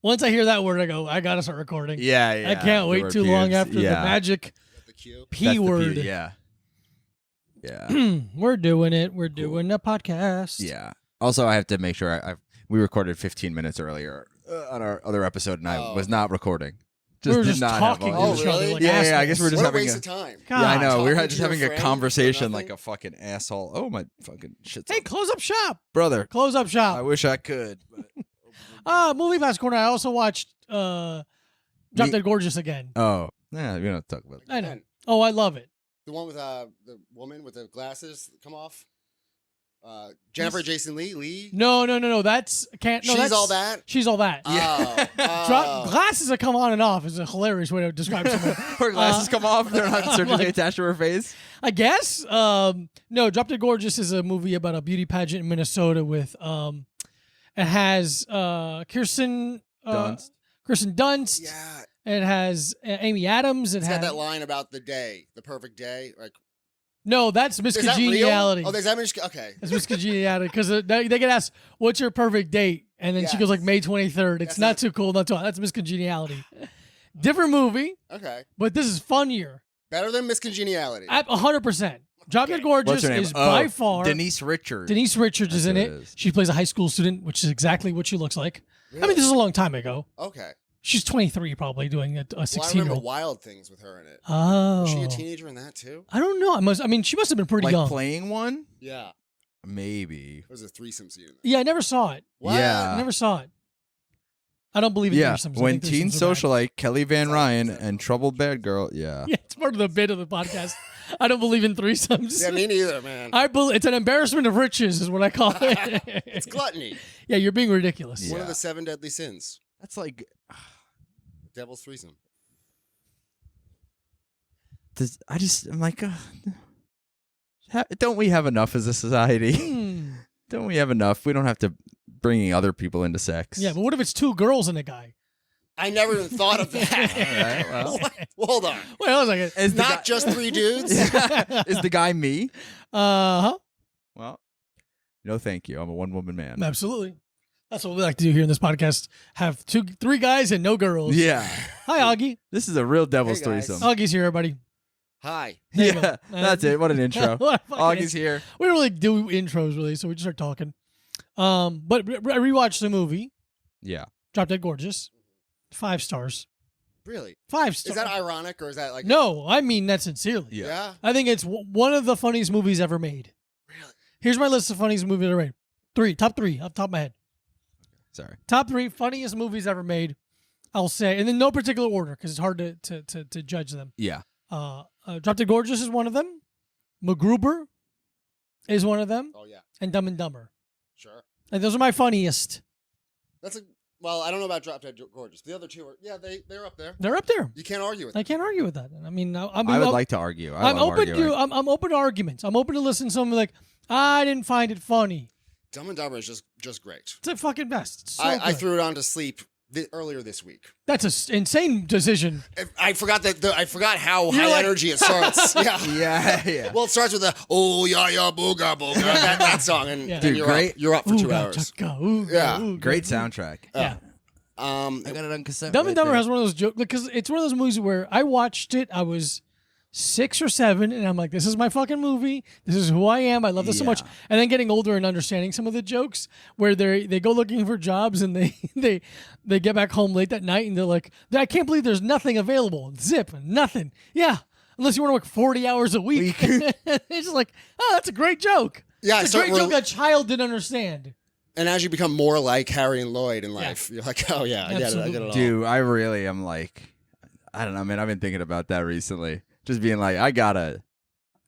Once I hear that word, I go, I gotta start recording. Yeah. I can't wait too long after the magic P word. Yeah. We're doing it. We're doing a podcast. Yeah. Also, I have to make sure we recorded 15 minutes earlier on our other episode, and I was not recording. We were just talking to each other. Like yeah. I guess we're just what having a waste of time. God. Yeah, I know. We're just to having your a friend conversation for like a fucking asshole. Oh my fucking shit. Hey, close up shop, brother. Close up shop. I wish I could. But... Movie Pass Corner. I also watched Drop Dead Gorgeous again. Oh, yeah. We don't talk about it. I know. Oh, I love it. The one with the woman with the glasses that come off. Jennifer Jason Lee. No. That's can't. No, She's all that. She's all that. Yeah. Glasses that come on and off is a hilarious way to describe someone. Her glasses come off. They're not surgically attached to her face. I guess. No, Drop Dead Gorgeous is a movie about a beauty pageant in Minnesota with it has Kirsten Dunst. Yeah. It has Amy Adams. It's got that line about the perfect day. Like, no, that's Miss is that Congeniality. real? Oh, there's that Miss. Okay. That's Miss Congeniality because they get asked, "What's your perfect date?" And then she goes like May 23rd. It's not too cool. Not too hot. That's Miss Congeniality. Different movie. Okay. But this is funnier. Better than Miss Congeniality. 100%. Drop Dead Gorgeous is by far Denise Richards. Denise Richards is in it. She plays a high school student, which is exactly what she looks like. Really? I mean, this is a long time ago. Okay. She's 23, probably doing a 16-year-old. Well, I remember Wild Things with her in it. Oh. Was she a teenager in that too? I don't know. She must have been pretty like young. Playing one? Yeah. Maybe. There was a threesome scene. Yeah, I never saw it. What? Yeah. I never saw it. I don't believe in threesomes. When teen socialite Kelly Van Ryan and troubled bad girl. Yeah. Yeah, it's part of the bit of the podcast. I don't believe in threesomes. Yeah, me neither, man. It's an embarrassment of riches, is what I call it. It's gluttony. Yeah, you're being ridiculous. One of the 7 deadly sins. That's like Devil's threesome. I'm like, don't we have enough as a society? Don't we have enough? We don't have to bringing other people into sex. Yeah, but what if it's 2 girls and a guy? I never even thought of that. All right, well. Hold on. Wait, hold on a second. It's not just 3 dudes? Is the guy me? Uh-huh. Well, no thank you. I'm a one-woman man. Absolutely. That's what we like to do here in this podcast. Have 3 guys and no girls. Yeah. Hi, Augie. This is a real devil's Hey, guys. threesome. Augie's here, everybody. Hi. There you Yeah, go. that's it. What an intro. What a fucking Augie's intro. here. We don't really do intros, really, so we just start talking. But I rewatched the movie, Yeah. Drop Dead Gorgeous. 5 stars. Really? 5 stars. Is that ironic or is that like... No, I mean that sincerely. Yeah? I think it's one of the funniest movies ever made. Really? Here's my list of funniest movies ever made. Top 3, off the top of my head. Sorry. Top 3 funniest movies ever made, I'll say. And in no particular order, because it's hard to judge them. Yeah. Drop Dead Gorgeous is one of them. MacGruber is one of them. Oh, yeah. And Dumb and Dumber. Sure. And those are my funniest. Well, I don't know about Drop Dead Gorgeous. The other 2 are... Yeah, they're up there. They're up there. You can't argue with them. I can't argue with that. I mean, I would like to argue. I'm open to arguments. I'm open to listen to something like, I didn't find it funny. Dumb and Dumber is just great. It's the fucking best. It's so I good. threw it on to sleep earlier this week. That's an insane decision. I forgot I forgot how high energy it starts. Yeah. Well, it starts with the oh yeah booga booga that song, and, Yeah. and Dude, you're great. up. You're up for 2 hours. Yeah. Great soundtrack. Yeah. I got it on cassette. Dumb and Dumber has one of those jokes because it's one of those movies where I watched it. I was 6 or 7, and I'm like, this is my fucking movie. This is who I am. I love this so much. And then getting older and understanding some of the jokes where they go looking for jobs and they get back home late that night and they're like, I can't believe there's nothing available. Zip, nothing. Yeah, unless you want to work 40 hours a week. It's just like, oh, that's a great joke. Yeah, it's a great joke a child didn't understand. And as you become more like Harry and Lloyd in life, you're like, oh yeah, I get it all. Dude, I really am like, I don't know, man. I've been thinking about that recently. Just being like, I gotta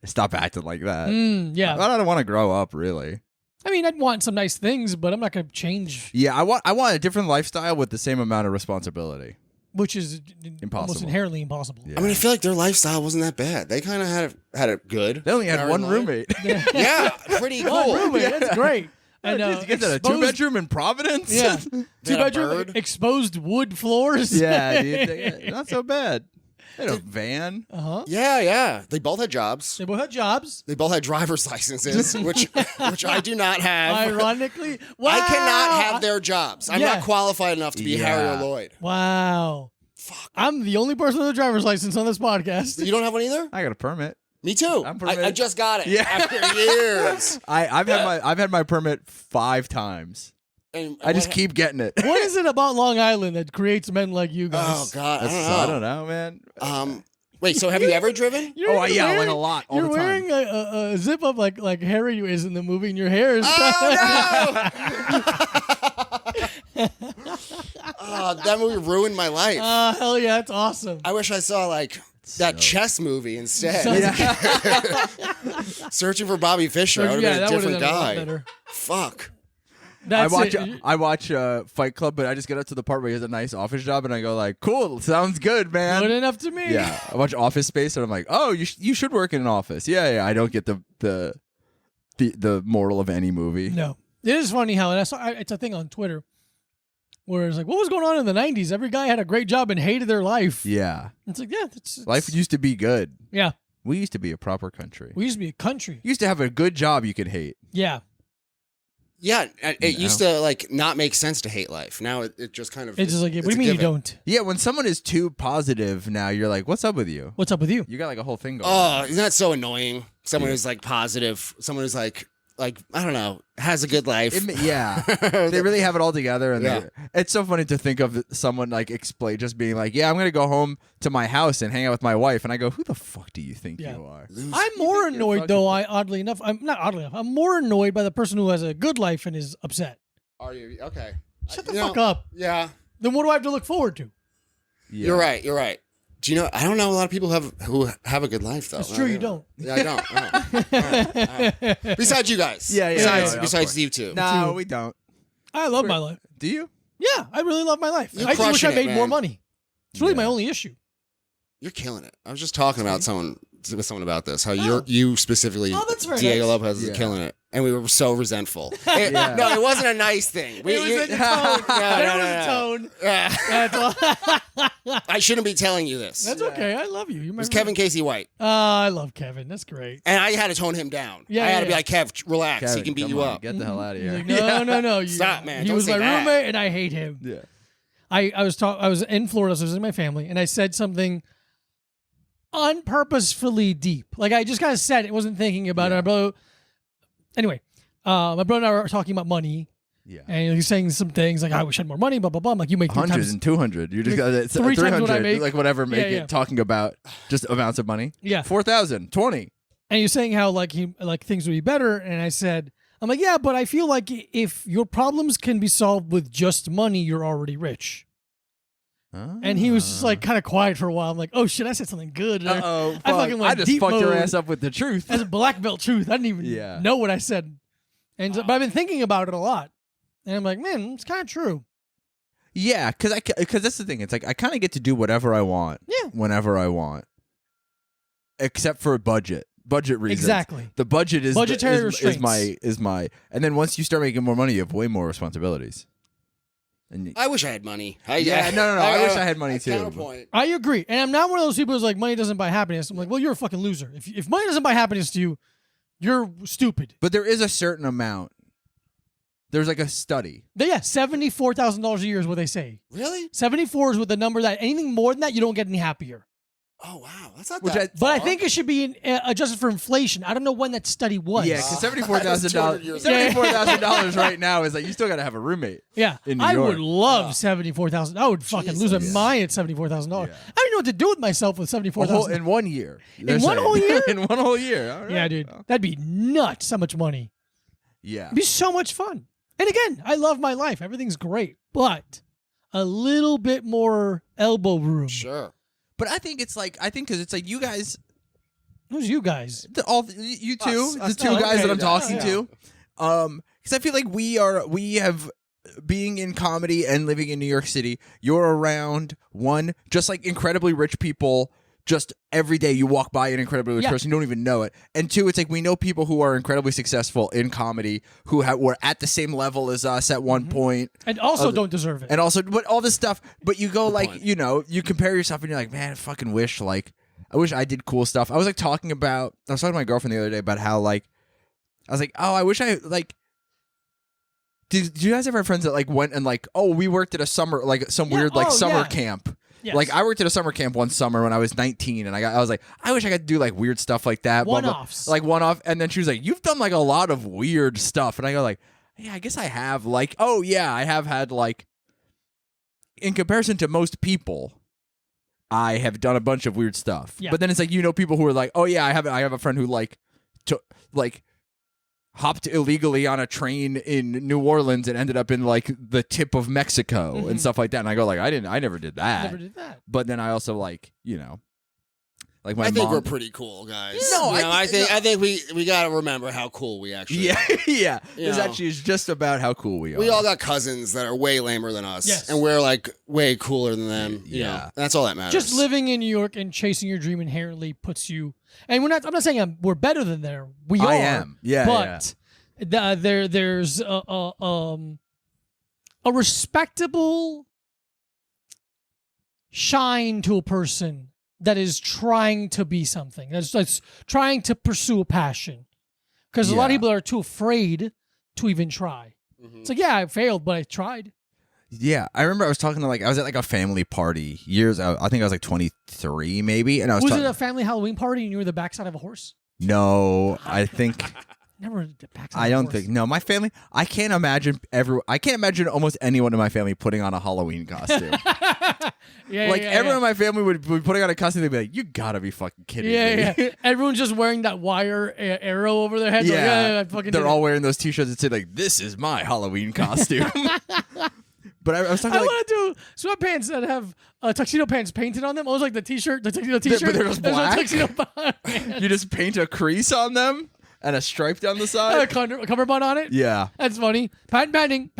stop acting like that. Yeah. I don't want to grow up, really. I mean, I'd want some nice things, but I'm not going to change. Yeah, I want a different lifestyle with the same amount of responsibility. Which is impossible. Almost inherently impossible. Yeah. I mean, I feel like their lifestyle wasn't that bad. They kind of had it good. They only had one roommate. Yeah, pretty cool. One roommate, that's great. And you get that a 2-bedroom in Providence? Yeah. They had a 2-bedroom, bird. exposed wood floors. Yeah, dude, not so bad. In a van. Yeah. They both had jobs. They both had jobs. They both had driver's licenses, which I do not have. Ironically, wow. I cannot have their jobs. I'm Yeah. not qualified enough to be Harry or Lloyd. Wow. Fuck. I'm the only person with a driver's license on this podcast. You don't have one either? I got a permit. Me too. I just got it after years. I've had my permit 5 times. And I just keep getting it. What is it about Long Island that creates men like you guys? Oh God, I don't know, man. Wait. So have you ever driven? Yeah, like a lot. All You're the time. wearing a zip up like Harry is in the movie, and your hair is. Oh, that movie ruined my life. Hell yeah, that's awesome. I wish I saw like that chess movie instead. Searching for Bobby Fischer. I would have been a different guy. Fuck. I watch Fight Club, but I just get up to the part where he has a nice office job, and I go like, "Cool, sounds good, man." Good enough to me. Yeah, I watch Office Space, and I'm like, "Oh, you should work in an office." Yeah. I don't get the moral of any movie. No, it is funny how it's a thing on Twitter where it's like, what was going on in the '90s? Every guy had a great job and hated their life. Yeah, It's like, it's life used to be good. Yeah, We used to be a proper country. we used to be a country. You used to have a good job you could hate. Yeah. Yeah, it used to like not make sense to hate life. Now it just kind of. It's just like, what do you mean you don't? Yeah, when someone is too positive now, you're like, what's up with you? What's up with you? You got like a whole thing going on. Oh, isn't that so annoying? Someone who's like positive. Someone who's like I don't know, has a good life. Yeah. They really have it all together. And it's so funny to think of someone like explain, just being like, yeah, I'm going to go home to my house and hang out with my wife. And I go, who the fuck do you think you are? I'm more annoyed, though, oddly enough. I'm more annoyed by the person who has a good life and is upset. Are you? Okay. Shut the fuck up. Yeah. Then what do I have to look forward to? Yeah. You're right. Do you know? I don't know a lot of people who have a good life though. It's true, you don't. Yeah, I don't. All right. Besides you guys. Yeah. Besides you two. No, we don't. I love my life. Do you? Yeah, I really love my life. You're I just wish I crushing it, made more man. money. It's really my only issue. You're killing it. I was just talking with someone about this. How you specifically, that's very Diego nice. Lopez is killing it, and we were so resentful. No, it wasn't a nice thing. It was a tone. There was a tone. That's all. I shouldn't be telling you this. That's okay. I love you. You It was Kevin Casey White, I love Kevin. That's great. and I had to tone him down. Yeah, I had to yeah, be like, Kev, relax. Kevin, He can beat come you on, up. Get the hell out of He's here. like, no. Stop, man. He Don't was say my that. roommate, and I hate him. Yeah. I was in Florida, so I was visiting my family, and I said something unpurposefully deep. Like I just kind of said it, wasn't thinking about it. Anyway, my brother and I were talking about money. Yeah. And he's saying some things like, I wish I had more money, blah, blah, blah. I'm like, you make 100 times. and 200. You just got it. 3 times what I 300, make. like whatever, make Yeah. it talking about just amounts of money. Yeah. 4,000, 20. And you're saying how like things would be better. And I said, I'm like, yeah, but I feel like if your problems can be solved with just money, you're already rich. And he was just like kind of quiet for a while. I'm like, oh shit, I said something good. Uh-oh. I fucking went I just deep fucked your mode. ass up with the truth. That's a black belt truth. I didn't even know what I said. And but I've been thinking about it a lot. And I'm like, man, it's kind of true. Yeah, because that's the thing. It's like I kind of get to do whatever I want, whenever I want, except for budget reasons. Exactly. The budget is budgetary is restraints. my. And then once you start making more money, you have way more responsibilities. And I wish I had money. no. I wish I had money too. Counterpoint. I agree. And I'm not one of those people who's like, money doesn't buy happiness. I'm like, well, you're a fucking loser. If money doesn't buy happiness to you, you're stupid. But there is a certain amount. There's like a study. Yeah, $74,000 a year is what they say. Really? 74 is with the number that anything more than that, you don't get any happier. Oh wow, that's not Which that. But I think it should be adjusted for inflation. I don't know when that study was. Yeah, because $74,000 years $74,000 right now is like you still got to have a roommate. Yeah, in New I York. would love $74,000. I would fucking lose a mind at $74,000. I don't know what to do with myself with $74,000 in 1 year. In one whole year? In 1 whole year. All right. Yeah, dude, that'd be nuts. How much money? Yeah. It'd be so much fun. And again, I love my life. Everything's great, but a little bit more elbow room. Sure. But I think because it's like you guys, Who's you guys? you two, Us. the two Oh, guys okay. that I'm talking Yeah. to, because I feel like we have being in comedy and living in New York City. You're around just like incredibly rich people just every day you walk by an incredibly rich person, you don't even know it. And two, it's like we know people who are incredibly successful in comedy who were at the same level as us at one point. And also don't deserve it. And also, but all this stuff, but you go you compare yourself and you're like, man, I fucking wish, I wish I did cool stuff. I was talking to my girlfriend the other day about how I was like, oh, I wish I Did you guys ever have friends that went and we worked at a summer some weird summer camp? Yes. I worked at a summer camp one summer when I was 19, and I was like, I wish I could do weird stuff like that. One-offs. One-off. And then she was like, you've done a lot of weird stuff. And I go yeah, I guess I have. Oh yeah, I have had in comparison to most people, I have done a bunch of weird stuff. Yeah. But then it's people who are oh yeah, I have a friend who hopped illegally on a train in New Orleans and ended up in the tip of Mexico and stuff like that. And I go I never did that. Never did that. But then I also my I think mom. we're pretty cool guys. No, I think we got to remember how cool we actually are. Yeah. This actually is just about how cool we are. We all got cousins that are way lamer than us. Yes. And we're way cooler than them. You know, that's all that matters. Just living in New York and chasing your dream inherently puts you. And I'm not saying we're better than there. We are. I am. Yeah. But there's a respectable shine to a person that is trying to be something. That's trying to pursue a passion. Because a lot of people are too afraid to even try. It's yeah, I failed, but I tried. Yeah, I remember I was talking to I was at a family party years ago. I think I was 23 maybe, and I was it a family Halloween party and you were the backside of a horse? No, I think Never the backside. I don't think. No, my family. I can't imagine almost anyone in my family putting on a Halloween costume. Everyone in my family would be putting on a costume. They'd be like, "You gotta be fucking kidding me!" Yeah. Everyone's just wearing that wire arrow over their head. Yeah, I fucking. They're all wearing those T-shirts that say "This is my Halloween costume." But I was talking. I want to do sweatpants that have tuxedo pants painted on them. Almost like the tuxedo T-shirt. But they're just black. Tuxedo You just paint a crease on them. And a stripe down the side? A cummerbund on it? Yeah. That's funny. Patent pending.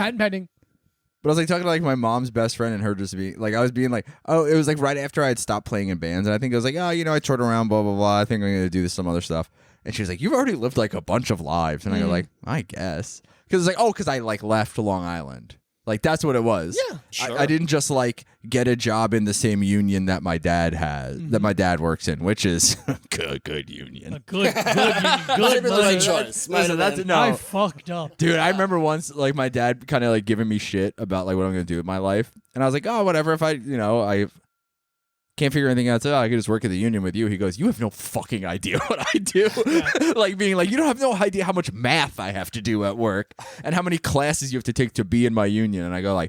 But I was talking to my mom's best friend and her just being I was being oh, it was right after I had stopped playing in bands. And I think it was oh, I toured around, blah, blah, blah. I think I'm going to do some other stuff. And she was like, you've already lived a bunch of lives. And I go I guess. Because it's because I left Long Island. That's what it was. Yeah. Sure. I didn't just get a job in the same union that my dad has, that my dad works in, which is a good union. A good Might have been the right choice. I fucked up. Dude, I remember once my dad kind of giving me shit about what I'm going to do with my life. And I was like, oh, whatever. If I can't figure anything out, so I could just work at the union with you. He goes, you have no fucking idea what I do. Yeah. Being you don't have no idea how much math I have to do at work and how many classes you have to take to be in my union. And I go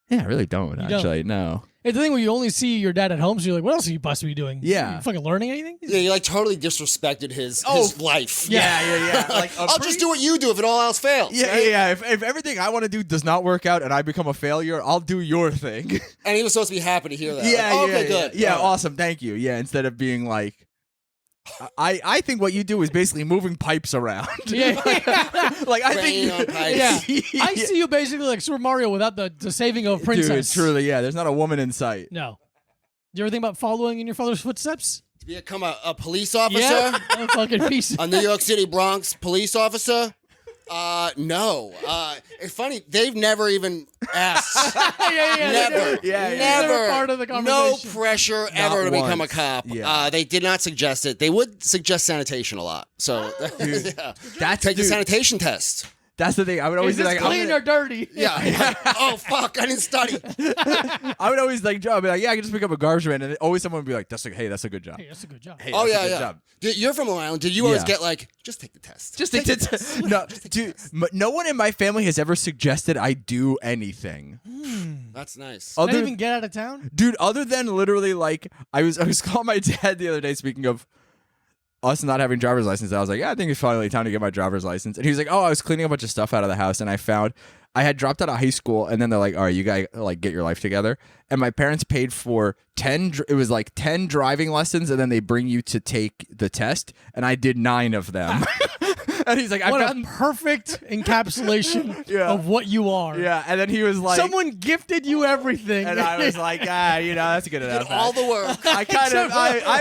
yeah, I really don't, actually. No. It's the thing where you only see your dad at home, so you're like, what else are you possibly doing? Yeah. You fucking learning anything? Yeah, you totally disrespected his life. Yeah. I'll just do what you do if it all else fails. Yeah, right? yeah. If everything I want to do does not work out and I become a failure, I'll do your thing. And he was supposed to be happy to hear that. Yeah, okay, good. Yeah, awesome. Thank you. Yeah, instead of being I think what you do is basically moving pipes around. Yeah. I think on pipes. Yeah. I see you basically like Super Mario without the saving of a princess. Dude, truly, yeah. There's not a woman in sight. No. Do you ever think about following in your father's footsteps? To become a police officer? Yeah. A fucking piece. A New York City Bronx police officer? No. It's funny. They've never even asked. Never. Never part of the conversation. No pressure ever to become a cop. Yeah. They did not suggest it. They would suggest sanitation a lot. So take the sanitation test. That's the thing. I would always be clean or dirty? Yeah. Oh fuck! I didn't study. I would always I'd be yeah, I can just pick up a garbage man, and always someone would be like, hey, that's a good job. Hey, that's a good job. Hey, oh that's a yeah. good job. You're from Long Island. Did you always get just take the test? Just take the test. No, dude. No one in my family has ever suggested I do anything. That's nice. Not even get out of town, dude. Other than literally I was calling my dad the other day. Speaking of us not having driver's license, I was like, yeah, I think it's finally time to get my driver's license. And he was like, oh, I was cleaning a bunch of stuff out of the house, and I found I had dropped out of high school, and then they're like, all right, you guys get your life together. And my parents paid for 10 driving lessons, and then they bring you to take the test, and I did 9 of them. And he's like, what a perfect encapsulation of what you are. Yeah, and then he was like, someone gifted you everything. And I was like, that's good enough. Did all the work. I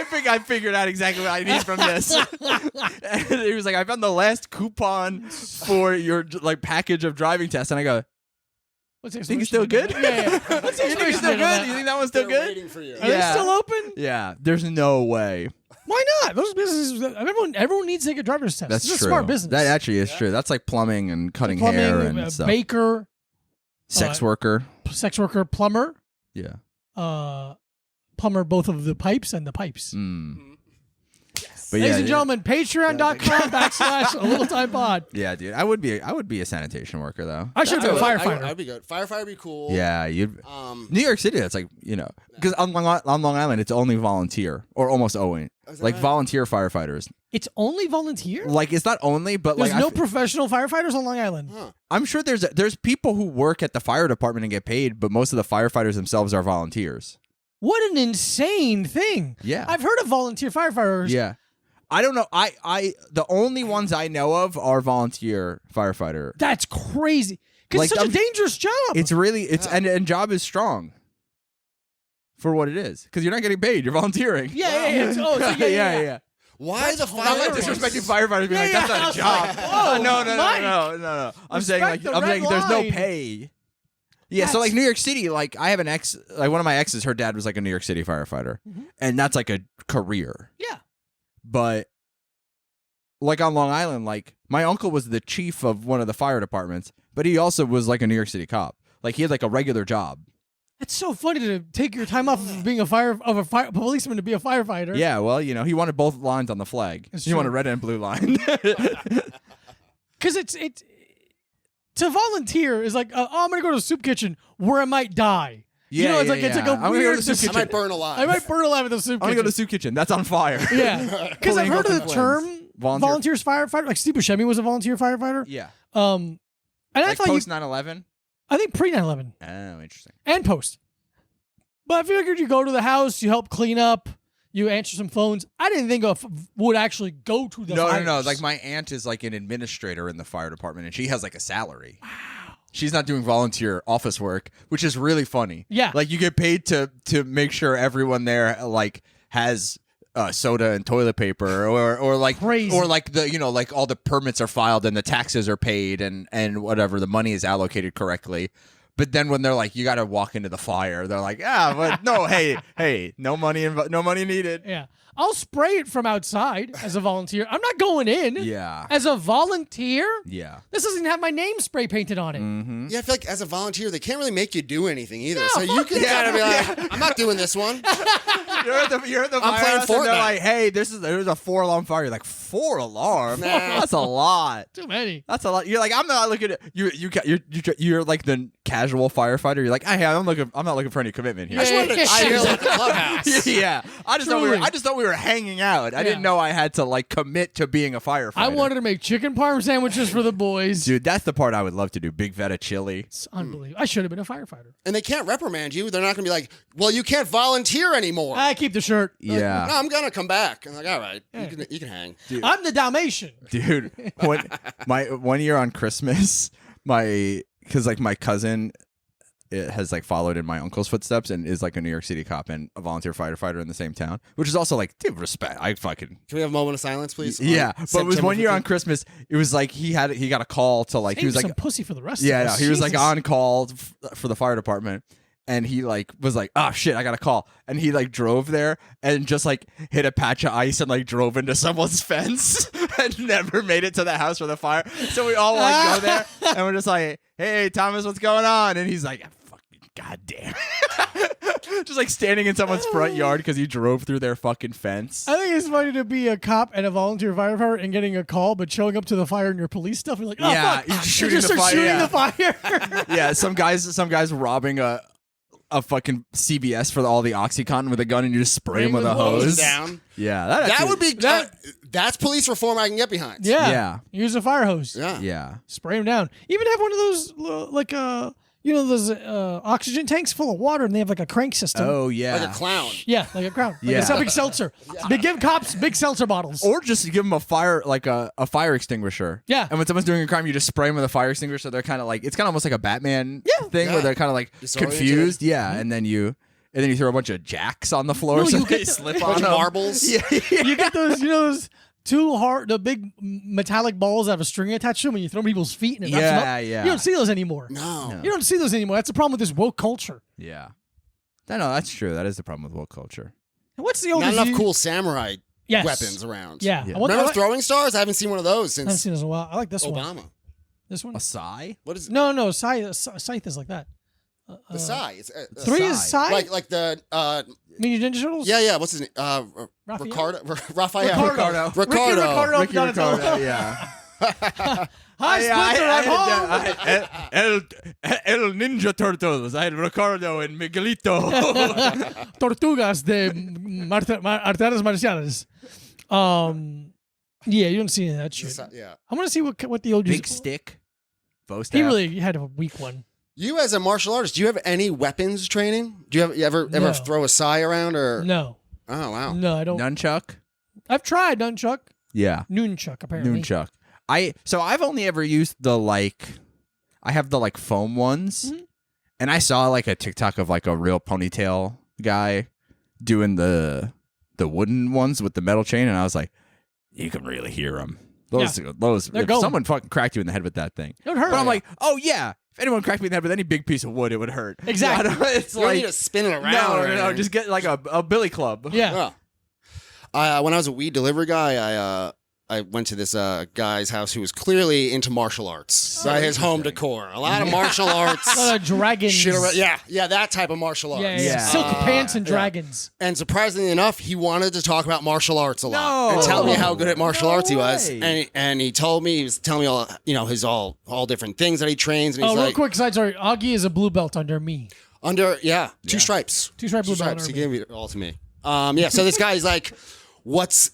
think I figured out exactly what I need from this. And he was like, I found the last coupon for your like package of driving tests, and I go, what's the think it's still good? Yeah. What's the You think it's still good? You think that one's still They're good? waiting for you. Are they still open? Yeah, there's no way. Why not? Those businesses, everyone needs to take a driver's test. That's it's true. a smart business. That actually is true. That's like plumbing and cutting hair and stuff. Baker, Sex worker. sex worker, plumber. Yeah. Plumber, both of the pipes and the pipes. Yes. But Ladies yeah, and gentlemen, patreon.com/a little time pod. Yeah, dude. I would be a sanitation worker though. I should be a firefighter. I'd be good. Firefighter would be cool. Yeah, New York City, that's like, because on Long Island, it's only volunteer, or almost always. Like right? volunteer firefighters. It's only volunteer? Like, it's not only, but There's like no professional firefighters on Long Island. Huh. I'm sure there's people who work at the fire department and get paid, but most of the firefighters themselves are volunteers. What an insane thing. Yeah. I've heard of volunteer firefighters. Yeah. I don't know. I the only ones I know of are volunteer firefighter. That's crazy. Because Like, it's such a dangerous job. It's really and job is strong for what it is, because you're not getting paid. You're volunteering. yeah. yeah. Why the I'm not firefighters? disrespecting firefighters being like, that's I not a was job. like, whoa, No. I'm saying Respect the I'm saying red there's no line. pay. Yeah, so like New York City, like I have an ex, like one of my exes, her dad was like a New York City firefighter, and that's like a career. Yeah. But like on Long Island, like my uncle was the chief of one of the fire departments, but he also was like a New York City cop. Like he had like a regular job. It's so funny to take your time off of being a policeman to be a firefighter. Yeah, well, he wanted both lines on the flag. It's He true. wanted red and blue line. Because it's to volunteer is like, I'm going to go to the soup kitchen where I might die. Yeah, it's like it's like a I'm gonna go weird. to the soup I might burn alive. I might burn alive at the soup I'm gonna kitchen. go to the soup kitchen. That's on fire. Yeah, because I've heard of the term volunteers firefighter. Like Steve Buscemi was a volunteer firefighter. Yeah. And I Like thought post 9/11. I think pre 9/11 Oh, interesting. and post. But I figured you go to the house, you help clean up, you answer some phones. I didn't think would actually go to the fires. No. Like my aunt is like an administrator in the fire department, and she has like a salary. Wow. She's not doing volunteer office work, which is really funny. Yeah. Like you get paid to make sure everyone there like has soda and toilet paper, or like Crazy. or like the like all the permits are filed and the taxes are paid and whatever, the money is allocated correctly. But then when they're like, you got to walk into the fire, they're like, but no, hey, no money needed. Yeah. I'll spray it from outside as a volunteer. I'm not going in. Yeah. As a volunteer? Yeah. This doesn't have my name spray painted on it. Mm-hmm. Yeah, I feel like as a volunteer, they can't really make you do anything either. No, So you fuck can yeah. kind of be like, I'm not doing this one. You're at the I'm playing firehouse and they're Fortnite. like, hey, there's a 4-alarm fire. You're like, 4 alarm? Nah. That's a lot. Too many. That's a lot. You're like, I'm not looking at you're like the casual firefighter. You're like, hey, I'm not looking for any commitment here. I just wanted to chill at the clubhouse. Yeah. I just thought we were hanging out. I didn't know I had to like commit to being a firefighter. I wanted to make chicken parm sandwiches for the boys. Dude, that's the part I would love to do. Big Veta chili. It's unbelievable. I should have been a firefighter. And they can't reprimand you. They're not going to be like, well, you can't volunteer anymore. I keep the shirt. Yeah. No, I'm going to come back. I'm like, all right, you can hang. I'm the Dalmatian. Dude, one year on Christmas, because like my cousin has like followed in my uncle's footsteps and is like a New York City cop and a volunteer firefighter in the same town, which is also like, dude, respect. Can we have a moment of silence, please? Yeah, but it was September one year on 15th? Christmas. It was like he got a call to like Save he was some like pussy for the rest yeah, of no, us. he was like Jesus. on call for the fire department. And he like was like, oh shit, I got a call. And he like drove there and just like hit a patch of ice and like drove into someone's fence and never made it to the house for the fire. So we all like go there and we're just like, hey Thomas, what's going on? And he's like, fucking goddamn. Just like standing in someone's front yard because he drove through their fucking fence. I think it's funny to be a cop and a volunteer firefighter and getting a call, but showing up to the fire in your police stuff and like, oh Yeah, fuck, you're you shooting just the start fire, shooting yeah. the fire. Yeah, some guys robbing a fucking CVS for all the OxyContin with a gun and you just spray him with a hose. Down. Yeah, That would be that's police reform I can get behind. Yeah. Yeah. Use a fire hose. Yeah. Yeah. Spray them down. Even have one of those like you know those oxygen tanks full of water, and they have like a crank system. Oh yeah. Like a clown. Yeah, like a crown. Yeah. Like a big seltzer. They give cops big seltzer bottles. Or just give them a fire, like a fire extinguisher. Yeah. And when someone's doing a crime, you just spray them with a fire extinguisher. So they're kind of like, it's kind of almost like a Batman thing where they're kind of like Disoriented. confused. Yeah. And then you throw a bunch of jacks on the floor No, so you they get the- slip A on bunch of them. marbles. Yeah. You get those, you know, those the big metallic balls that have a string attached to them, and you throw them at people's feet, and it wraps them up. Yeah. You don't see those anymore. No. You don't see those anymore. That's the problem with this woke culture. Yeah. No, that's true. That is the problem with woke culture. And what's the Not oldest? enough cool samurai Yes. weapons around. Yeah. Yeah. Remember throwing stars? I haven't seen one of those I haven't since seen this in a while. I like this one. Obama. This one. A sigh? What is it? No, scythe is like that. The Psy. It's, Three is scythe. like the Mini Ninja Turtles. yeah. What's his name? Raphael? Ricardo. Raphael. Ricardo. Ricardo. Ricky Ricardo. Ricardo, yeah. Hi, Splinter. I'm home. El Ninja Turtles. I had Ricardo and Miguelito. Tortugas de artes marciales. Yeah, you don't see any of that shit. Yeah. I want to see what the OGs. Big stick. Bow He staff. really had a weak one. You as a martial artist, do you have any weapons training? Do you ever No. throw a sai around or? No, Oh wow. no, I don't. Nunchuck. I've tried nunchuck, Yeah. noonchuck apparently. Nunchuck. So I've only ever used I have the foam ones, and I saw like a TikTok of like a real ponytail guy doing the wooden ones with the metal chain, and I was like, you can really hear them. Those, They're if going. someone fucking cracked you in the head with that thing. It would hurt. But I'm like, oh yeah, if anyone cracked me in the head with any big piece of wood, it would hurt. Exactly. It's You don't like need to spin it around. no, or no, no, anything. just get like a billy club. yeah. When I was a weed delivery guy, I went to this guy's house who was clearly into martial arts. By his home decor, a lot of martial arts. A lot of dragons. Shit around. Yeah, that type of martial arts. Yeah. Yeah. Silk pants and yeah. dragons. And surprisingly enough, he wanted to talk about martial arts a lot No. and tell me how good at martial No arts he was. way. And he told me, he was telling me all his all different things that he trains. And he's Real like, quick side story. Augie is a blue belt under me. under two stripes. Two-stripe blue belt stripes. He under gave it all to me. So this guy's like, what's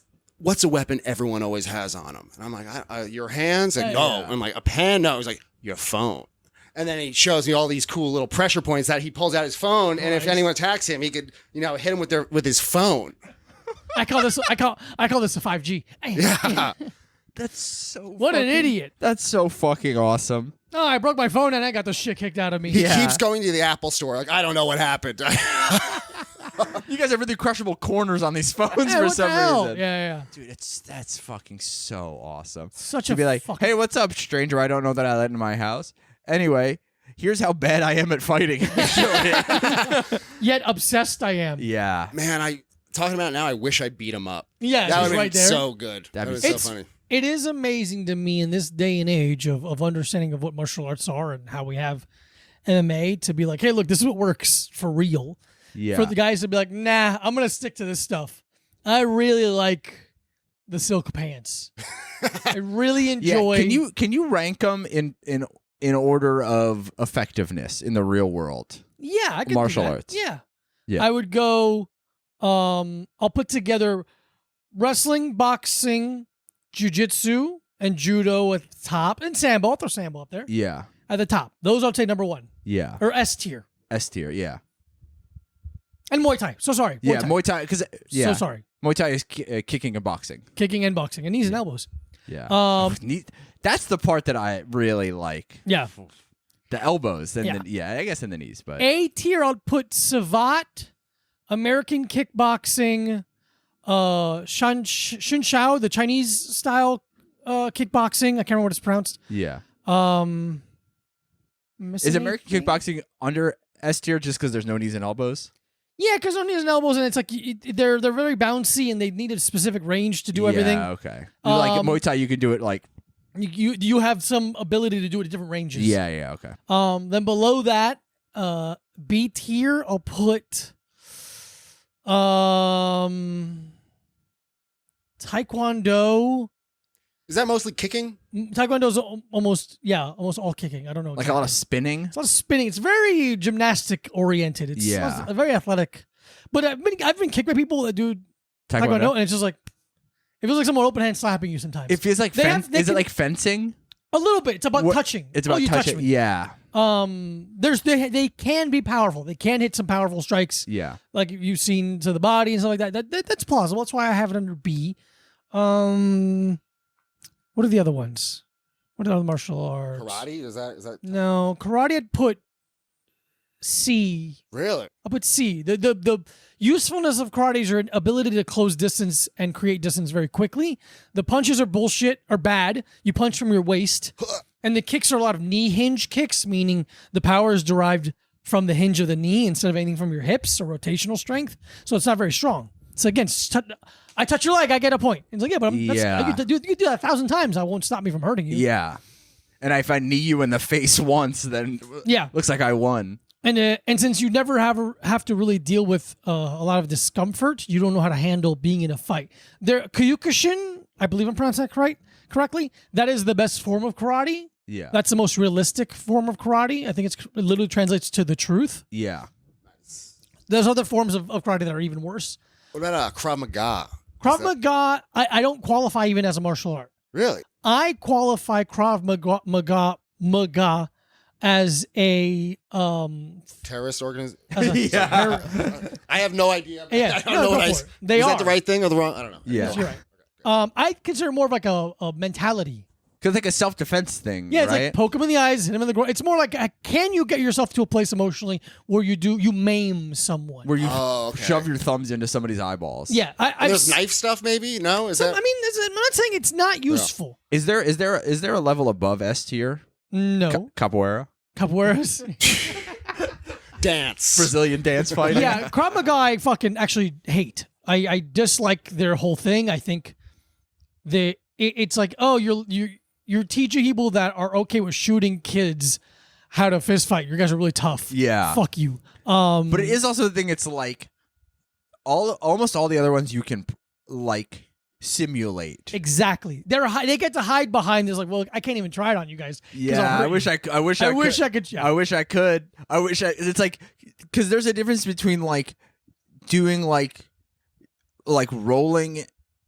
a weapon everyone always has on them? And I'm like, your hands? Like, no. Yeah. I'm like, a pen? No. He's like, your phone. And then he shows me all these cool little pressure points that he pulls out his phone, and if anyone attacks him, he could, hit him with his phone. I call this a 5G. Yeah. That's so. What an idiot. That's so fucking awesome. Oh, I broke my phone and I got the shit kicked out of me. He Yeah. keeps going to the Apple store. Like, I don't know what happened. You guys have really crushable corners on these phones Yeah, for what some the hell? reason. Yeah. Dude, that's fucking so awesome. Such To a be like, fucking- hey, what's up, stranger? I don't know that I let in my house. Anyway, here's how bad I am at fighting. Yet obsessed I am. Yeah. Man, talking about it now, I wish I beat him up. Yeah, That he's would right be there. so good. That'd That be was so funny. It is amazing to me in this day and age of understanding of what martial arts are and how we have MMA to be like, hey, look, this is what works for real. Yeah. For the guys to be like, nah, I'm gonna stick to this stuff. I really like the silk pants. I really enjoy. Yeah. Can you rank them in order of effectiveness in the real world? Yeah, I could Martial do that. arts. Yeah. Yeah. I would go. I'll put together wrestling, boxing, jiu-jitsu, and judo at the top, and sambo. I'll throw sambo up there Yeah. at the top. Those I'll say number 1 Yeah. or S tier, S tier. Yeah. and Muay Thai. So sorry. Yeah. Muay Thai. Because So sorry. Muay Thai is kicking and boxing. Kicking and boxing and knees and elbows. Yeah. That's the part that I really like. Yeah. The elbows and Yeah. I guess in the knees, but A tier, I'll put Savat, American kickboxing, Shun Shao, the Chinese style kickboxing. I can't remember what it's pronounced. yeah. Missing Is American anything? kickboxing under S tier just because there's no knees and elbows? Yeah, because on knees and elbows, and it's like they're very bouncy, and they need a specific range to do everything. Yeah, okay. Like Muay Thai, you can do it like. You have some ability to do it at different ranges. Yeah, okay. Then below that, B tier, I'll put Taekwondo. Is that mostly kicking? Taekwondo's almost all kicking. I don't know. Like a lot of spinning. It's a lot of spinning. It's very gymnastic oriented. It's Yeah. very athletic. But I've been kicked by people that do Taekwondo, and it's just like it feels like someone open hand slapping you sometimes. It feels like They is can- it like fencing? A little bit. It's about touching. It's about you touch touching. me. Yeah. They can be powerful. They can hit some powerful strikes. Yeah. Like you've seen to the body and stuff like that. That's plausible. That's why I have it under B. What are the other ones? What are the other martial arts? Karate? Is that No, karate. I'd put C. really? I'll put C. The usefulness of karate is your ability to close distance and create distance very quickly. The punches are bullshit, are bad. You punch from your waist. And the kicks are a lot of knee hinge kicks, meaning the power is derived from the hinge of the knee instead of anything from your hips or rotational strength. So it's not very strong. So again, I touch your leg, I get a point. It's like, yeah, but you could do that 1,000 times. I won't stop me from hurting you. Yeah. And if I knee you in the face once, then looks like I won. And since you never have to really deal with a lot of discomfort, you don't know how to handle being in a fight. Kyokushin, I believe I'm pronouncing that correctly. That is the best form of karate. Yeah. That's the most realistic form of karate. I think it literally translates to the truth. Yeah. There's other forms of karate that are even worse. What about Krav Maga? Krav Maga, I don't qualify even as a martial art. Really? I qualify Krav Maga as a terrorist organization? Yeah. I have no idea. Yeah, I don't know what is that the right thing or the wrong? I don't know. Yeah. You're right. I consider it more of like a mentality. Because like a self-defense thing, Yeah, it's right? like poke him in the eyes, hit him in the groin. It's more like, can you get yourself to a place emotionally where you maim someone? Where you shove your thumbs into somebody's eyeballs. Yeah. There's knife stuff, maybe? No? Is that? I mean, I'm not saying it's not useful. Is there a level above S tier? No. Capoeira? Capoeiras? Dance. Brazilian dance fighting? Yeah, Krav Maga I fucking actually hate. I dislike their whole thing. I think it's like, oh, you're teaching people that are okay with shooting kids how to fist fight. You guys are really tough. Yeah. Fuck you. But it is also the thing. It's like almost all the other ones you can like simulate. Exactly. They get to hide behind this. Like, well, I can't even try it on you guys. Yeah. I wish I could. Yeah. I wish I could. It's like because there's a difference between like doing like rolling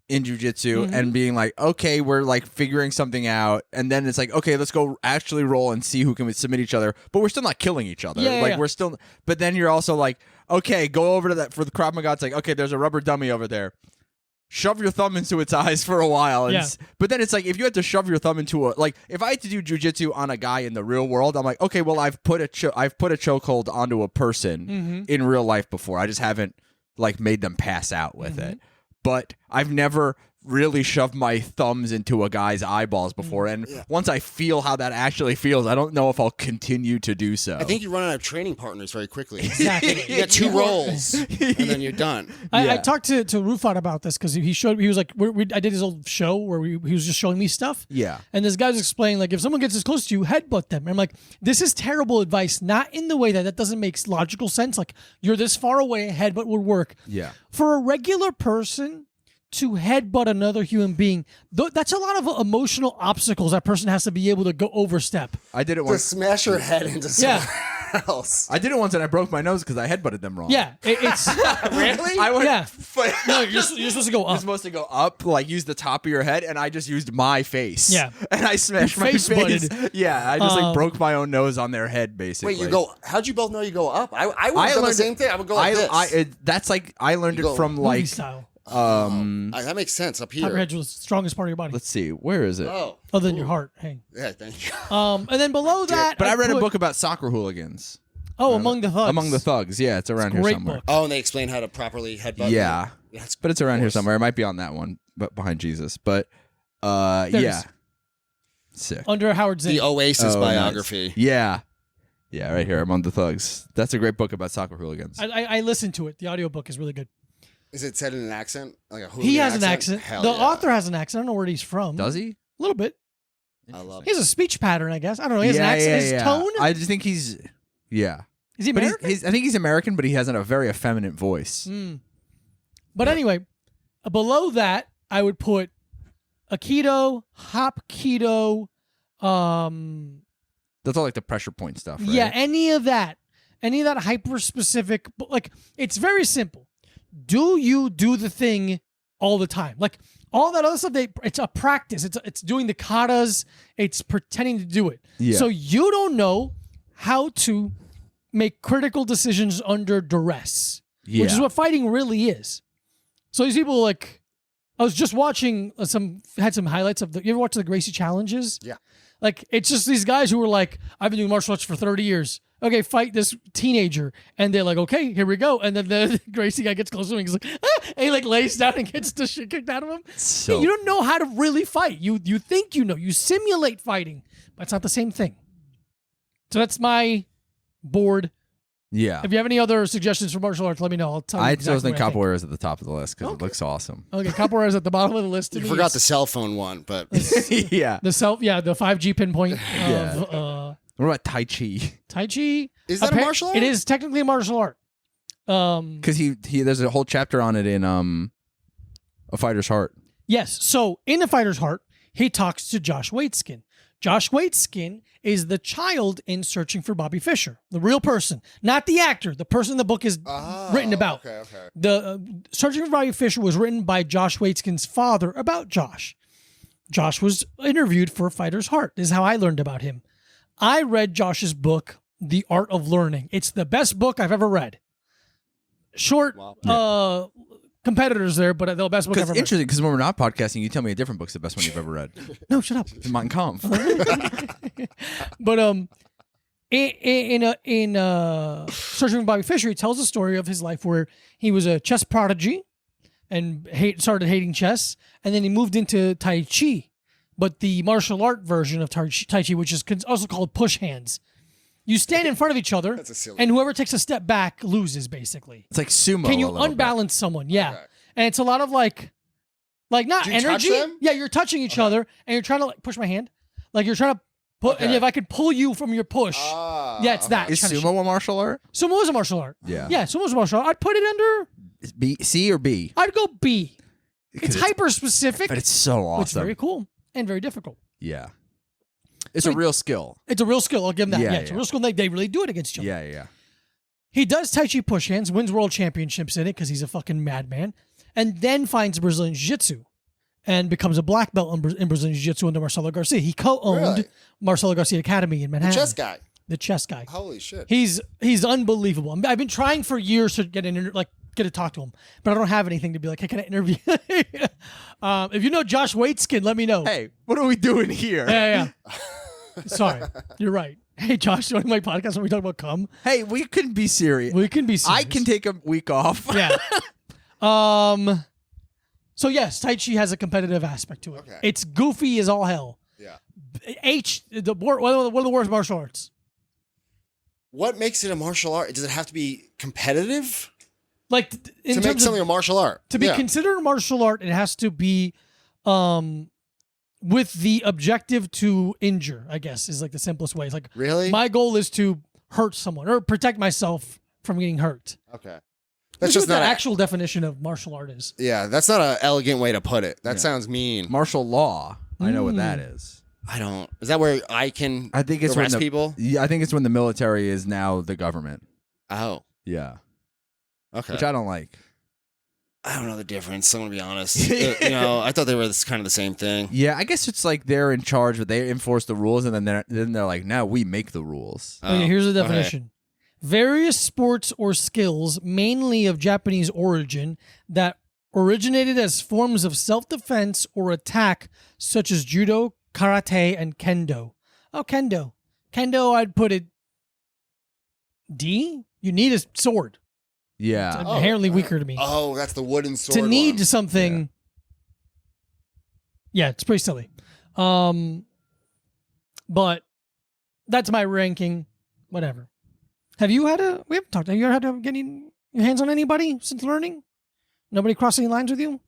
in jiu-jitsu and being like, okay, we're like figuring something out, and then it's like, okay, let's go actually roll and see who can submit each other, but we're still not killing each other. We're still, but then you're also like, okay, go over to that for the Krav Maga. It's like, okay, there's a rubber dummy over there. Shove your thumb into its eyes for a while. But then it's like, if you had to shove your thumb into if I had to do jiu-jitsu on a guy in the real world, I'm like, okay, well, I've put a chokehold onto a person in real life before. I just haven't like made them pass out with it. But I've never really shoved my thumbs into a guy's eyeballs before. And once I feel how that actually feels, I don't know if I'll continue to do so. I think you run out of training partners very quickly. Exactly. You get 2 rolls, and then you're done. I talked to Rufat about this because he was like, I did his old show where he was just showing me stuff. Yeah. And this guy was explaining, like, if someone gets as close to you, headbutt them. And I'm like, this is terrible advice, not in the way that doesn't make logical sense. Like, you're this far away, a headbutt would work. Yeah. For a regular person to headbutt another human being, that's a lot of emotional obstacles that person has to be able to go overstep. I did it To once. smash your head into someone else. I did it once and I broke my nose because I headbutted them wrong. Yeah, it's Really? I went. yeah. No, you're supposed to go You're up. supposed to go up, like use the top of your head, and I just used my face. Yeah. And I smashed my face face. butted. Yeah, I just like broke my own nose on their head, basically. Wait, how'd you both know you go up? I would have done the same thing. I would go like this. That's like, I learned it from Movie like, style. That makes sense up Top of your here. head was the strongest part of your body. let's see, where is it? Oh. Other than your heart. Hey. Yeah, thank you. And then below that, But I read a put- book about soccer hooligans. Oh, Among the Thugs. Among the Thugs, yeah, it's around here Great somewhere. book. Oh, and they explain how to properly headbutt. Yeah. That's But it's around here course. somewhere. It might be on that one, but behind Jesus. But There it yeah. is. Sick. Under Howard Zinn. the Oasis Oh, nice. biography. Yeah. Yeah, right here, Among the Thugs. That's a great book about soccer hooligans. I listened to it. The audiobook is really good. Is it said in an accent? Like a He has an accent. Hell The yeah. author has an accent. I don't know where he's from. Does he? A little bit. I love He has a speech pattern, I guess. I don't know. He has an accent. His tone. I just think he's, yeah. Is he But American? I think he's American, but he has a very effeminate voice. But anyway, below that, I would put Aikido, Hapkido, That's all like the pressure point stuff, right? yeah, any of that hyper specific. But like, it's very simple. Do you do the thing all the time? Like, All that other stuff, it's a practice. It's doing the katas. It's pretending to do it. Yeah. So you don't know how to make critical decisions under duress, which is what fighting really is. So these people like, I was just watching some highlights of you ever watch the Gracie challenges? Yeah. Like, it's just these guys who were like, I've been doing martial arts for 30 years. Okay, fight this teenager. And they're like, okay, here we go. And then the Gracie guy gets close to him. He's like, ah! And he like lays down and gets the shit kicked out of him. So You don't know how to really fight. You think you know. You simulate fighting, but it's not the same thing. So that's my board. yeah. If you have any other suggestions for martial arts, let me know. I'll tell you. I exactly still think what I capoeira is at the top of the list because it looks awesome. Okay, capoeira is at the bottom of the list. To You me. forgot the cell phone one, but Yeah. the 5G pinpoint of Yeah. What about Tai Chi? Tai Chi. is that a martial art? It is technically a martial art. Because he there's a whole chapter on it in A Fighter's Heart. Yes. So in The Fighter's Heart, he talks to Josh Waitskin. Josh Waitskin is the child in Searching for Bobby Fischer, the real person, not the actor. The person the book is written about. Okay. The Searching for Bobby Fischer was written by Josh Waitskin's father about Josh. Josh was interviewed for Fighter's Heart. This is how I learned about him. I read Josh's book, The Art of Learning. It's the best book I've ever read. Short competitors there, but the best book I've Because ever read. interesting, because when we're not podcasting, you tell me a different book's the best one you've ever read. No, shut up. Mein Kampf. But in Searching for Bobby Fischer, he tells a story of his life where he was a chess prodigy and started hating chess, and then he moved into Tai Chi, but the martial art version of Tai Chi, which is also called push hands. You stand in front of each other, That's a silly and whoever takes a step back loses, basically. It's like sumo. Can a you little bit. unbalance someone? Yeah. Okay. And it's a lot of like not Do you touch energy. them? Yeah, you're touching each other, and you're trying to like push my hand. Like you're trying to put, and Okay. if I could pull you from your push, yeah, it's that. Is kind of sumo a martial art? shit. Sumo is a martial art. Yeah. Yeah, sumo is a martial art. I'd put it under, Is C or B? I'd go B. 'Cause It's hyper specific, but it's so awesome. which is very cool and very difficult. Yeah. It's So a real skill. It's a real skill. I'll give him that. Yeah, Yeah, it's a yeah. real skill. They really do it against each other. Yeah. He does Tai Chi push hands, wins world championships in it because he's a fucking madman, and then finds Brazilian Jiu-Jitsu and becomes a black belt in Brazilian Jiu-Jitsu under Marcelo Garcia. He co-owned Really? Marcelo Garcia Academy in Manhattan. chess guy. The chess guy. Holy shit. He's unbelievable. I've been trying for years to get to talk to him, but I don't have anything to be like, hey, can I interview? If you know Josh Waitskin, let me know. Hey, what are we doing here? Yeah. Sorry, you're right. Hey, Josh, joining my podcast when we talk about cum. Hey, we can be serious. We can be serious. I can take a week off. Yeah. So yes, Tai Chi has a competitive aspect to it. Okay. It's goofy as all hell. Yeah. One of the worst martial arts. What makes it a martial art? Does it have to be competitive Like in to terms make of, something a martial art? to be Yeah. considered a martial art, it has to be with the objective to injure, I guess, is like the simplest way. It's like Really? my goal is to hurt someone or protect myself from getting hurt. Okay. That's That's just what not the a, actual definition of martial art is. yeah, that's not an elegant way to put it. That Yeah. sounds mean. Martial law. I know what that is. I don't. Is that where I can I think it's when arrest the people? Yeah, I think it's when the military is now the government. Oh. Yeah. Okay. Which I don't like. I don't know the difference. I'm gonna be honest. I thought they were kind of the same thing. Yeah, I guess it's like they're in charge, but they enforce the rules, and then they're like, no, we make the rules. Okay, here's the okay. definition. Various sports or skills, mainly of Japanese origin, that originated as forms of self-defense or attack, such as judo, karate, and kendo. Oh, kendo. Kendo, I'd put it D. You need a sword. Yeah. It's inherently weaker to me. Oh, that's the wooden sword. To need one. something. Yeah, it's pretty silly. But that's my ranking. Whatever. Have you had we haven't talked. Have you ever had to get your hands on anybody since learning? Nobody crossed any lines with you?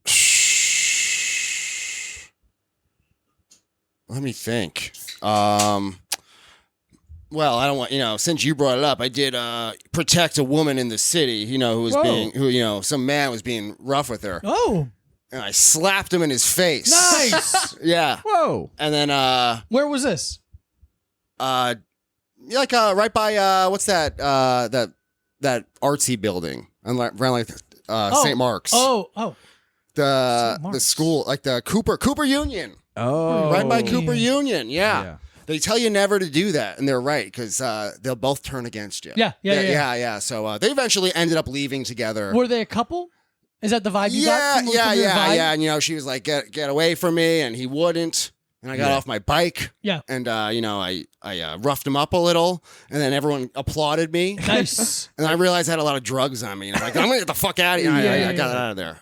Let me think. Well, I don't want, since you brought it up, I did protect a woman in the city, who was some man was being rough with her. Oh, And I slapped him in his face. nice. Yeah. Whoa. And then, Where was this? right by, what's that, that artsy building around St. Mark's. Oh. The Marks. school, like the Cooper Union. Oh, Right by yeah. Cooper Union. Yeah. Yeah. They tell you never to do that, and they're right, because they'll both turn against you. Yeah. So they eventually ended up leaving together. Were they a couple? Is that the vibe you got? from your vibe? And she was like, "Get away from me," and he wouldn't. And I got off my bike. Yeah. And I roughed him up a little, and then everyone applauded me. Nice. And I realized I had a lot of drugs on me, and I'm like, "I'm gonna get the fuck out of here." I got out of there.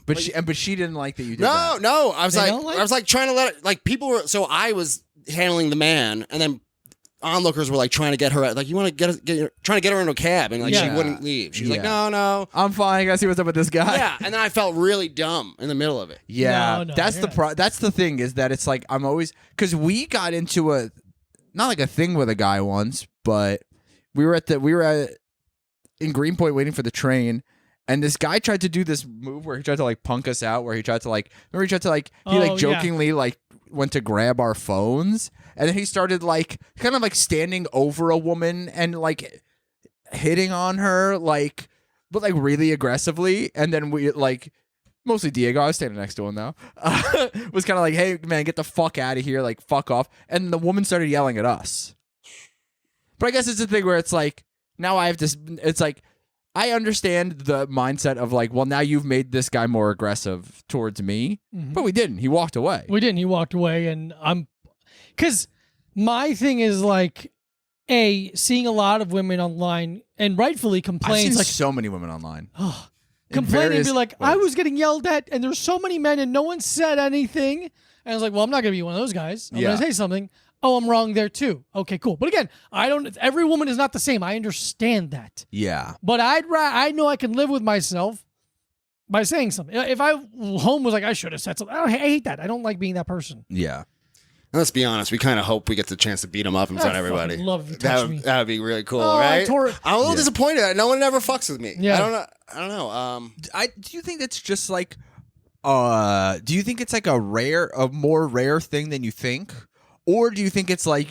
But she didn't like that you did no, that. no. I was They like, don't like- I was like trying to let it, like people were. So I was handling the man, and then onlookers were like trying to get her, like, you want to trying to get her into a cab, and like she Yeah. wouldn't leave. She was like, Yeah. no. I'm fine. I gotta see what's up with this guy. Yeah, and then I felt really dumb in the middle of it. Yeah, No, that's you're the that's the thing, is that it's like I'm always, because we got into a, not like a thing with a guy once, but we were in Greenpoint waiting for the train, and this guy tried to do this move where he tried to like punk us out, where he tried to like, remember he tried to like, he Oh, like yeah. jokingly like went to grab our phones, and then he started like kind of like standing over a woman and like hitting on her, like, but like really aggressively, and then we like, mostly Diego, I was standing next to him though, was kind of like, hey man, get the fuck out of here, like fuck off, and the woman started yelling at us. But I guess it's a thing where it's like, now I have to, it's like, I understand the mindset of like, well, now you've made this guy more aggressive towards me, but we didn't. He walked away. We didn't. He walked away, and because my thing is like, seeing a lot of women online and rightfully I've complains seen like, so many women online. complain and various be like, I ways. was getting yelled at, and there's so many men, and no one said anything. And I was like, well, I'm not gonna be one of those guys. I'm Yeah. gonna say something. Oh, I'm wrong there too. Okay, cool. But again, every woman is not the same. I understand that. Yeah. But I know I can live with myself by saying something. If home was like, I should have said something. I hate that. I don't like being that person. Yeah. And let's be honest, we kind of hope we get the chance to beat him up in front of everybody. fucking love if you touch me. That would be really cool, Oh, I right? tore it. I'm a little Yeah. disappointed that no one ever fucks with me. Yeah. I don't know. Do you think that's just like, do you think it's like a more rare thing than you think? Or do you think it's like,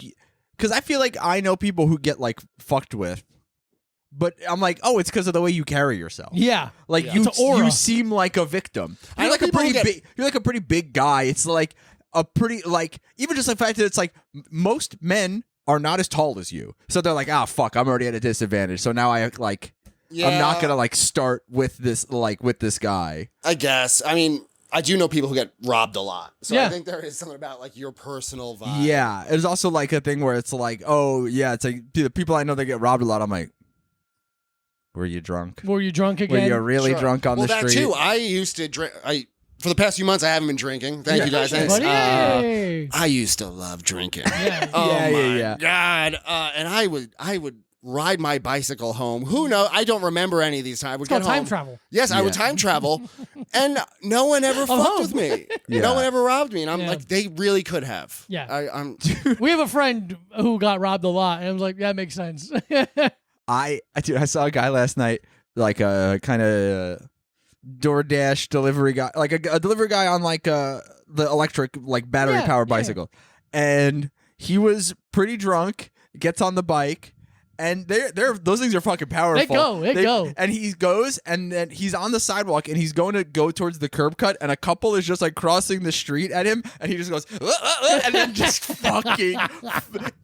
because I feel like I know people who get like fucked with, but I'm like, oh, it's because of the way you carry yourself. Yeah. Like It's an aura. you seem like a victim. I You're know like a people who pretty get- big. You're like a pretty big guy. It's like a pretty, like, even just the fact that it's like most men are not as tall as you, so they're like, ah, fuck, I'm already at a disadvantage. So now I like, I'm not gonna like start with this guy. I guess. I mean, I do know people who get robbed a lot. So Yeah. I think there is something about like your personal vibe. Yeah, it's also like a thing where it's like, oh yeah, it's like the people I know that get robbed a lot. I'm like, were you drunk? Were you drunk Were again? you really Sure. drunk on well, the that street? too. I used to drink. For the past few months, I haven't been drinking. Thank you guys. Thanks. Buddy, hey. I used to love drinking. Yeah. Oh Yeah, my yeah. god! And I would ride my bicycle home. Who knows? I don't remember any of these times. I would It's called get time home. travel. Yes, I would Yeah. time travel, and no one ever fucked home. with me. Yeah. No one ever robbed me, and I'm Yeah. like, they really could have. Yeah. I'm. We have a friend who got robbed a lot, and I was like, yeah, makes sense. I saw a guy last night, like a kind of DoorDash delivery guy, like a delivery guy on like the electric, like battery powered bicycle, and he was pretty drunk. Gets on the bike, and those things are fucking powerful. They go. And he goes, and then he's on the sidewalk, and he's going to go towards the curb cut, and a couple is just like crossing the street at him, and he just goes, and then just fucking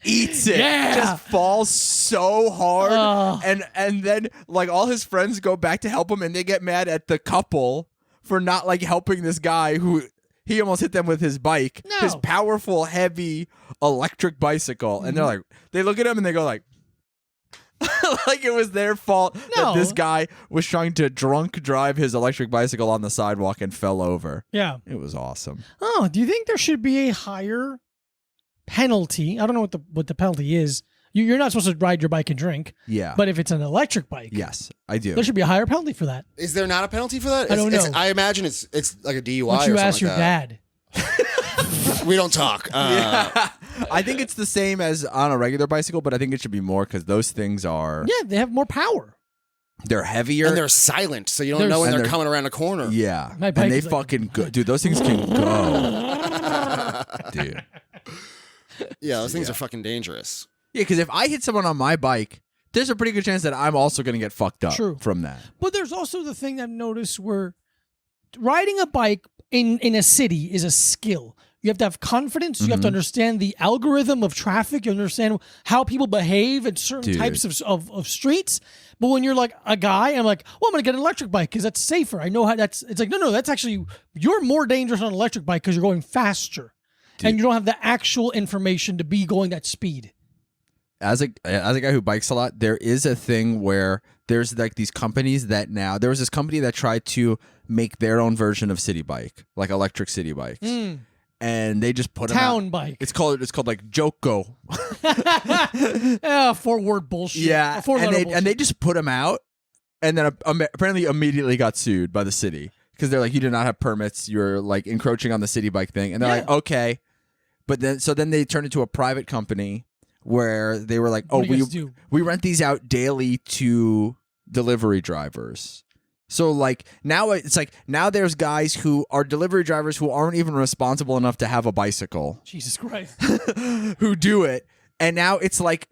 eats it. Yeah. Just falls so hard, Oh. and then like all his friends go back to help him, and they get mad at the couple for not like helping this guy who. He almost hit them with his bike, No. his powerful, heavy electric bicycle, and they're like, they look at him and they go like, like it was their fault No. that this guy was trying to drunk drive his electric bicycle on the sidewalk and fell over. Yeah. It was awesome. Oh, do you think there should be a higher penalty? I don't know what the penalty is. You're not supposed to ride your bike and drink, Yeah, but if it's an electric bike, yes, I do. there should be a higher penalty for that. Is there not a penalty for that? I don't know. I imagine it's like a DUI. Why don't you or ask something your like dad? We don't talk. I think it's the same as on a regular bicycle, but I think it should be more because those things are Yeah, they have more power. they're heavier And they're silent, so you don't They're- know when and they're they're- coming around a corner. yeah, My bike and they is like- fucking go, dude. Those things can go, dude. Yeah, those things are fucking dangerous. Yeah, because if I hit someone on my bike, there's a pretty good chance that I'm also going to get fucked up True. from that. But there's also the thing I've noticed where riding a bike in a city is a skill. You have to have confidence. You have to understand the algorithm of traffic. You understand how people behave at certain types of streets. But when you're like a guy, I'm like, well, I'm going to get an electric bike because that's safer. I know how that's. It's like, no, that's actually, you're more dangerous on an electric bike because you're going faster. And you don't have the actual information to be going that speed. As a guy who bikes a lot, there is a thing where there's like these companies that now, there was this company that tried to make their own version of city bike, like electric city bikes. And they just put them Town out. bike. It's called like Joko. Four-word bullshit. Yeah, Four-letter bullshit. and they just put them out, and then apparently immediately got sued by the city because they're like, you did not have permits. You're like encroaching on the city bike thing, and they're like, okay, but then they turned into a private company where they were like, oh, we rent these out daily to delivery drivers. So like now it's like now there's guys who are delivery drivers who aren't even responsible enough to have a bicycle. Jesus Christ. Who do it. And now it's like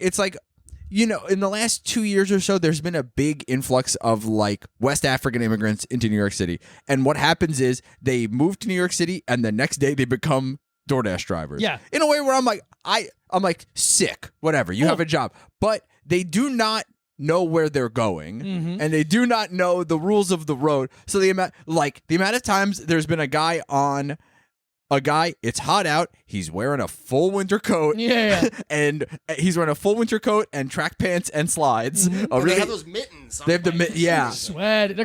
you know, in the last 2 years or so there's been a big influx of like West African immigrants into New York City. And what happens is they move to New York City and the next day they become DoorDash drivers. Yeah. In a way where I'm like sick, whatever. You have a job. But they do not know where they're going, and they do not know the rules of the road. So the amount of times there's been a guy, it's hot out, he's wearing a full winter coat, and he's wearing a full winter coat and track pants and slides. They have those mittens. They have the Sweat.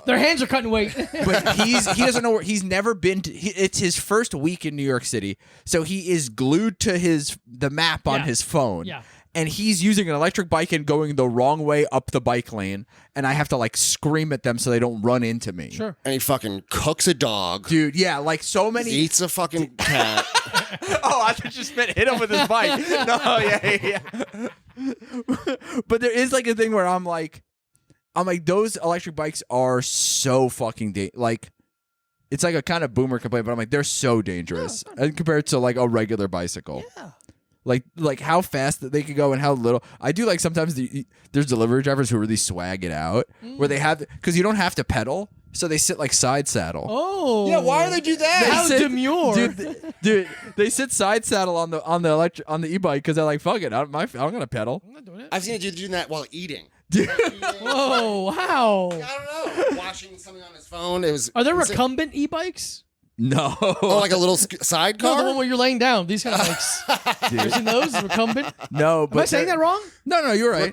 Their hands are cutting weight. But he doesn't know where he's never been to. It's his first week in New York City, so he is glued to the map on his phone. Yeah. And he's using an electric bike and going the wrong way up the bike lane, and I have to like scream at them so they don't run into me. Sure. And he fucking cooks a dog. Dude, yeah, like so many. Eats a fucking cat. Oh, I just meant hit him with his bike. No, yeah. But there is like a thing where I'm like, those electric bikes are so fucking like, it's like a kind of boomer complaint, but I'm like, they're so dangerous compared to like a regular bicycle. Yeah. Like how fast that they could go and how little. I do like sometimes there's delivery drivers who really swag it out where they have, because you don't have to pedal, so they sit like side saddle. Oh. Yeah, why do they do that? How demure. Dude, they sit side saddle on the e-bike because they're like, fuck it, I'm gonna pedal. I'm not doing it. I've seen a dude doing that while eating. Whoa, wow. I don't know. Watching something on his phone. Are there recumbent e-bikes? No. Oh, like a little sidecar? No, the one where you're laying down. These kind of bikes. You seen those? Recumbent? No, but Am I saying that wrong? No, you're right.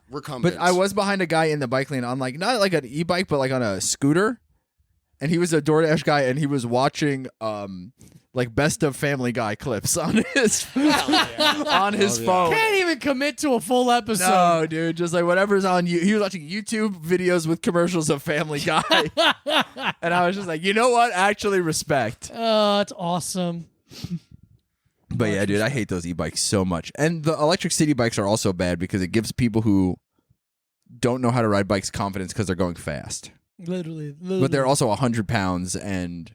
Recumbent. But I was behind a guy in the bike lane on like not like an e-bike, but like on a scooter, and he was a DoorDash guy, and he was watching like best of Family Guy clips on his phone. Can't even commit to a full episode. No, dude, just like whatever's on you. He was watching YouTube videos with commercials of Family Guy, and I was just like, you know what? Actually, respect. That's awesome. But yeah, dude, I hate those e-bikes so much. And the electric city bikes are also bad because it gives people who don't know how to ride bikes confidence because they're going fast. Literally. But they're also 100 pounds and...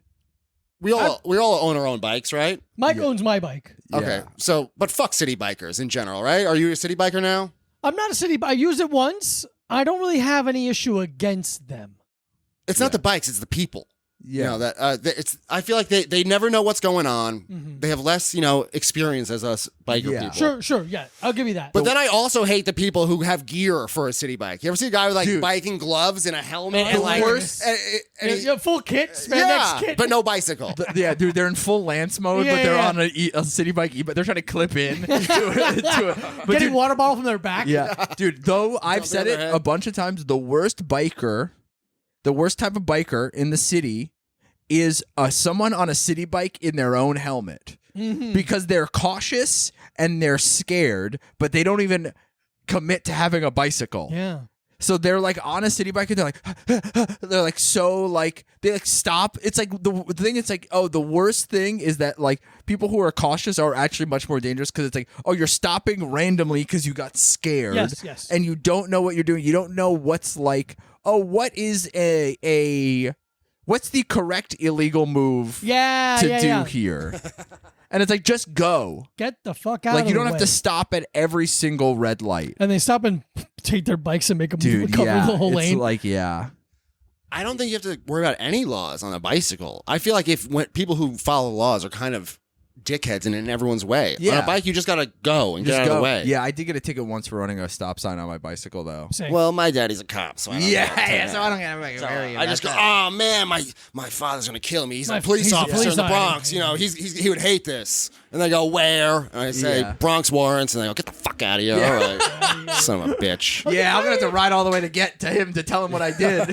We all own our own bikes, right? Mike owns my bike. Okay. So, but fuck city bikers in general, right? Are you a city biker now? I'm not a city biker. I used it once. I don't really have any issue against them. It's not the bikes, it's the people. Yeah. You know, that I feel like they never know what's going on. They have less, experience as us biker people. Sure, yeah. I'll give you that. But then I also hate the people who have gear for a city bike. You ever see a guy with like biking gloves and a helmet and like you have full kit, spandex kit. but no bicycle. Yeah, dude, they're in full Lance mode, but they're on a city bike, but they're trying to clip in to it. But getting water bottle from their back. Yeah, dude, though I've said it a bunch of times, the worst type of biker in the city is someone on a city bike in their own helmet. Because they're cautious and they're scared, but they don't even commit to having a bicycle. Yeah. So they're like on a city bike and they're like, they're like so like they like stop. It's like the thing. It's like, oh, the worst thing is that like people who are cautious are actually much more dangerous because it's like, oh, you're stopping randomly because you got scared. Yes. And you don't know what you're doing. You don't know what's like. Oh, what is what's the correct illegal move to do here? And it's like, just go. Get the fuck out of the way. Like, you don't have to stop at every single red light. And they stop and take their bikes and make them cover the whole lane. It's like, yeah. I don't think you have to worry about any laws on a bicycle. I feel like when people who follow laws are kind of dickheads and in everyone's way. Yeah. On a bike, you just gotta go and get out of the way. Yeah, I did get a ticket once for running a stop sign on my bicycle, though. Same. Well, my daddy's a cop, so I don't So I don't get So very. I just go, oh man, my father's gonna kill me. He's a police he's a officer police in the officer. Bronx. You know, he would hate this. And they go, where? And I say, Yeah. Bronx warrants. And they go, get the fuck out of here. All right, son of a bitch. Yeah, I'm gonna have to ride all the way to get to him to tell him what I did.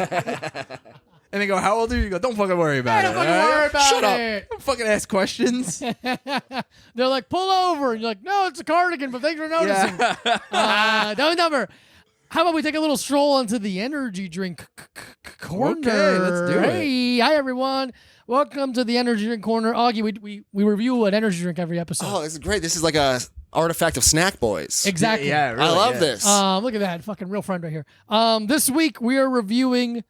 And they go, how old are you? You go, don't fucking worry about it. Don't fucking worry about Shut up. it. Don't fucking ask questions. They're like, pull over. And you're like, no, it's a cardigan, but thanks for noticing. No number. How about we take a little stroll into the energy drink corner? Okay, let's do it. Hey, hi, everyone. Welcome to the energy drink corner. Augie, we review an energy drink every episode. Oh, this is great. This is like a artifact of Snack Boys. Exactly. Yeah, really, I love yeah. this. Look at that. Fucking real friend right here. This week, we are reviewing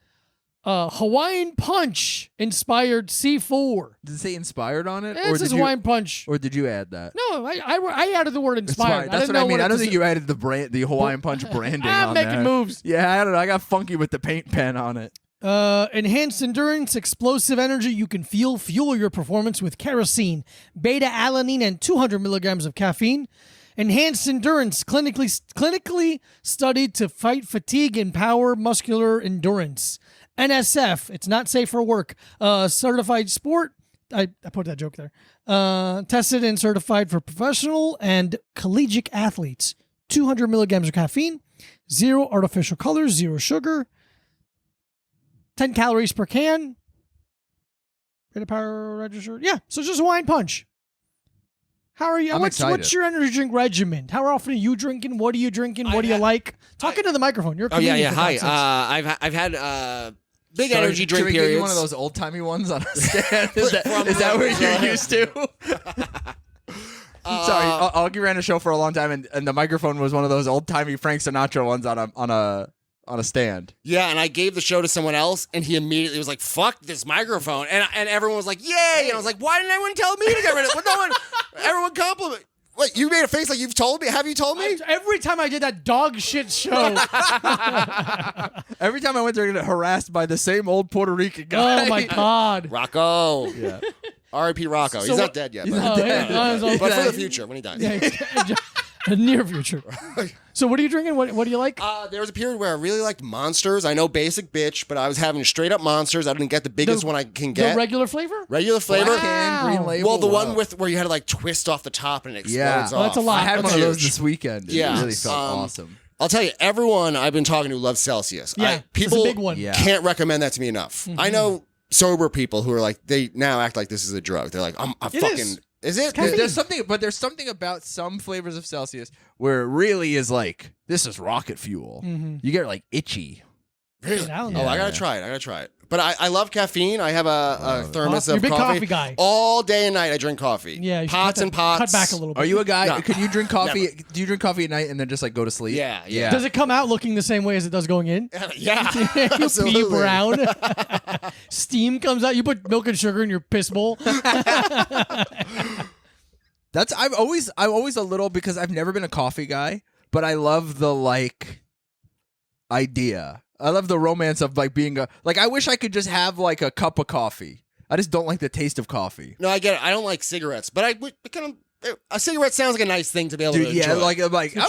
Hawaiian Punch inspired C4. Did it say inspired on it? This is Hawaiian Punch. Or did you add that? No, I added the word inspired. That's what I mean. I don't think you. you added the Hawaiian Punch branding I'm on making there. moves. Yeah, I don't know. I got funky with the paint pen on it. Enhanced endurance, explosive energy you can feel. Fuel your performance with kerosene, beta-alanine, and 200 milligrams of caffeine. Enhanced endurance, clinically studied to fight fatigue and power muscular endurance. NSF, it's not safe for work. Certified sport. I put that joke there. Tested and certified for professional and collegiate athletes. 200 milligrams of caffeine, 0 artificial colors, 0 sugar. 10 calories per can. Rate of power registered. Yeah, so it's just Hawaiian Punch. How are you? I'm What's excited. your energy drink regimen? How often are you drinking? What are you drinking? What do you like? Talk into the microphone. You're a Oh yeah, comedian, yeah. for God's Hi. sakes. I've had big energy Should drink we give you periods. one of those old timey ones on a stand? Is that From what you're the- used to? Sorry, Augie ran a show for a long time, and the microphone was one of those old timey Frank Sinatra ones on a stand. Yeah, and I gave the show to someone else, and he immediately was like, "Fuck this microphone," and everyone was like, "Yay!" And I was like, "Why didn't anyone tell me to get rid of it?" Well, no one, everyone compliment. What, you made a face like you've told me? Have you told me? Every time I did that dog shit show, Every time I went there, I get harassed by the same old Puerto Rican guy. oh my God. Rocco. Yeah. R.I.P. Rocco. So He's what- not dead yet. He's but, not dead. but for the future, when he dies. A near future. So what are you drinking? What do you like? There was a period where I really liked Monsters. I know basic bitch, but I was having straight up Monsters. I didn't get the biggest one I can The get. regular flavor? Regular flavor. Black can, green label. Well, the one Wow. with where you had to like twist off the top and it explodes Yeah. off. Oh, that's a lot. I had That's one of those huge. this weekend. Yeah. It really felt Um, awesome. I'll tell you, everyone I've been talking to loves Celsius. Yeah, people it's a big one. Yeah. can't recommend that to me enough. I know sober people who are like, they now act like this is a drug. They're like, I'm It fucking. is. Is it? Caffeine. There's something about some flavors of Celsius where it really is like, this is rocket fuel. You get like itchy. Really? I don't Oh, know. I gotta try it. But I love caffeine. I have a thermos You're a of big coffee. coffee guy. All day and night I drink coffee. Yeah, you should pots cut and that- pots. Cut back a little bit. Are you a guy? No. Can you drink coffee? Do you drink coffee at night and then just like go to sleep? Yeah, yeah. Does it come out looking the same way as it does going in? Yeah, You absolutely. pee brown. Steam comes out. You put milk and sugar in your piss bowl. That's I'm always a little because I've never been a coffee guy, but I love the like idea. I love the romance of like being I wish I could just have like a cup of coffee. I just don't like the taste of coffee. No, I get it. I don't like cigarettes, but I would kind of. A cigarette sounds like a nice thing to be able Dude, to yeah, enjoy. like I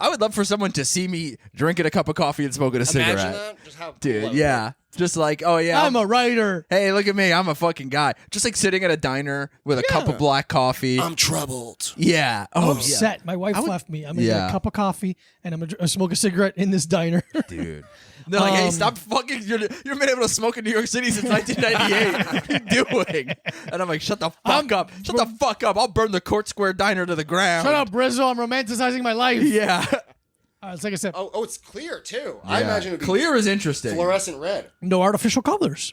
would love for someone to see me drinking a cup of coffee and smoking a Imagine cigarette. that. Just how cool Dude, that would yeah. Just like, oh yeah. I'm a writer. Hey, look at me. I'm a fucking guy. Just like sitting at a diner with a cup of black coffee. be. I'm troubled. Yeah. I'm Oh, upset. My wife left me. I'm gonna get Yeah. a cup of coffie and I'm gonna smoke a cigarette in this diner. dude. They're like, hey, stop fucking. You've been able to smoke in New York City since 1998. What are you doing? And I'm like, shut the fuck up. Shut the fuck up. I'll burn the Court Square Diner to the ground. Shut up, Brizzo. I'm romanticizing my life. Yeah. Let's take a sip. Oh, it's clear too. I imagine it'd be Clear is interesting. fluorescent red. No artificial colors.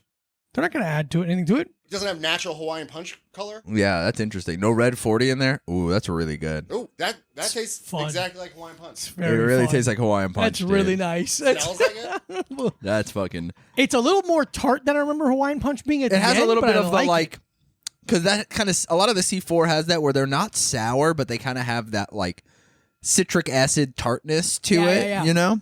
They're not gonna add to it anything to it. It doesn't have natural Hawaiian punch color. Yeah, that's interesting. No red 40 in there. Ooh, that's really good. Oh, that tastes fun. exactly like Hawaiian punch. It Very really fun. tastes like Hawaiian Punch. That's really dude. nice. Smells like it. That's fucking. It's a little more tart than I remember Hawaiian Punch being at It the has end, a little but bit I of the it. like, because that kind of a lot of the C4 has that where they're not sour, but they kind of have that like citric acid tartness to Yeah, it. yeah, yeah. You know.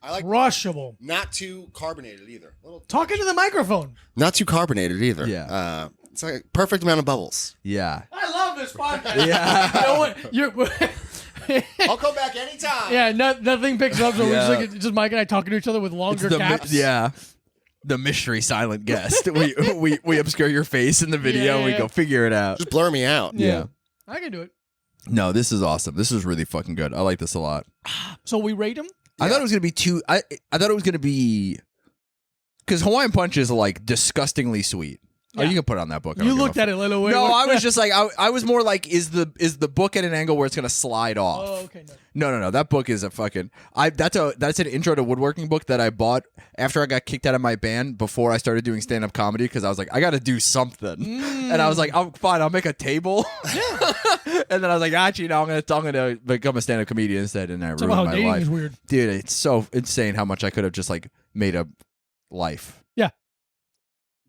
I like crushable. not too carbonated either. Talking to the microphone. Not too carbonated either. Yeah. It's like a perfect amount of bubbles. Yeah. I love this podcast. Yeah. You know what? I'll come back anytime. Yeah, nothing picks up. So Yeah. we're just Mike and I talking to each other with longer caps. The mystery silent guest. we obscure your face in the video. Yeah. We go figure it out. Just blur me out. Yeah. I can do it. No, this is awesome. This is really fucking good. I like this a lot. So we rate them. I thought it was gonna be too. I thought it was gonna be because Hawaiian Punch is like disgustingly sweet. Oh, Yeah. you can put it on that book. I You don't give looked a at it a little way. No, I was just like I was more like is the book at an angle where it's gonna slide off? Oh, okay. No. No. That book is a fucking. That's an intro to woodworking book that I bought after I got kicked out of my band before I started doing stand up comedy because I was like I got to do something, and I was like I'm fine. I'll make a table. Yeah. And then I was like actually no, I'm gonna become a stand up comedian instead, and I ruined How my dating life. is weird. Dude, it's so insane how much I could have just like made a life.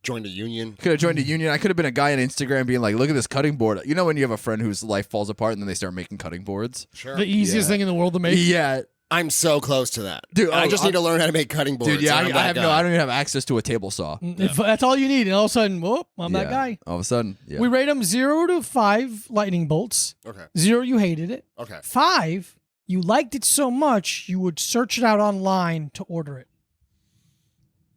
Joined a union. Could have joined a union. I could have been a guy on Instagram being like, look at this cutting board. You know when you have a friend whose life falls apart and then they start making cutting boards? Sure. The easiest Yeah. thing in the world to make. Yeah. I'm so close to that. Dude, I just need to learn how to make cutting boards. Dude, yeah, I'm I that have guy. I don't even have access to a table saw. If that's all you need, and all of a sudden, whoop, I'm that Yeah. guy. All of a sudden, yeah. We rate them 0 to 5 lightning bolts. Okay. 0, you hated it. Okay. 5, you liked it so much you would search it out online to order it.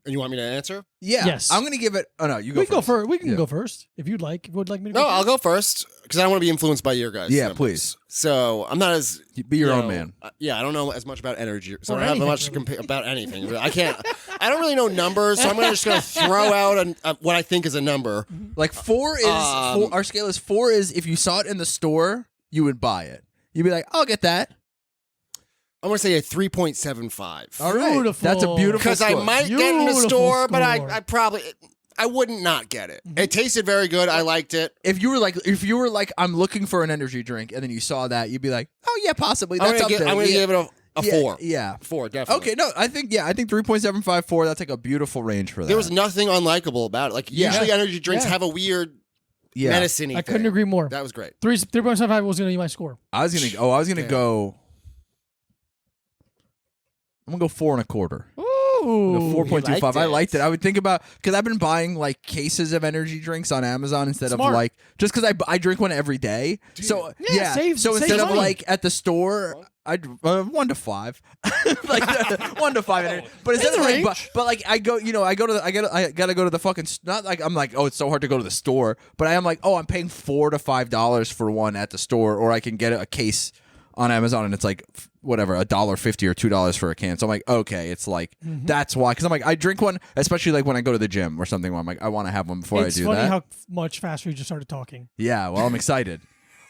And you want me to answer? Yeah. Yes. I'm going to give it. Oh, no, you go We can go first. first. We can Yeah. go first if you'd like. If you would like me to No, go I'll first. go first because I don't want to be influenced by your guys. Yeah, numbers. please. So I'm not as Be your you own know, man. Yeah, I don't know as much about energy, so Or I don't have anything, much to really. compare about anything. I can't. I don't really know numbers, so I'm just going to throw out what I think is a number. Like 4 is. Our scale is 4 is if you saw it in the store, you would buy it. You'd be like, I'll get that. I'm going to say a 3.75. All right. Beautiful. That's a beautiful Because I score. might get in the Beautiful store, but score. I probably I wouldn't not get it. It tasted very good. I liked it. If you were like, I'm looking for an energy drink, and then you saw that, you'd be like, oh yeah, possibly. I'm That's going up there. to give it a Yeah, 4. Yeah. 4, definitely. Okay, no, I think 3.75, 4. That's like a beautiful range for that. There was nothing unlikable about it. Like Yeah. usually energy drinks Yeah. have a weird yeah. medicine-y I thing. couldn't agree more. That was great. 3.75 was going to be my score. I was gonna go. I'm gonna go 4.25. Ooh. 4.25. liked I it. liked it. I would think about because I've been buying like cases of energy drinks on Amazon instead Smart. of like just because I drink one every day. So Yeah, save instead of money. like at the store, I 1 to 5, like 1 to 5. Energy. But instead It's of a like, range. but like I gotta go to the fucking not like I'm like oh it's so hard to go to the store, but I am like oh I'm paying $4 to $5 for one at the store, or I can get a case on Amazon and it's like whatever $1.50 or $2 for a can. So I'm like, okay, it's like that's why. Because I'm like, I drink one, especially like when I go to the gym or something. Where I'm like, I want to have one before It's I do funny that. how much faster you just started talking. Yeah, well, I'm excited.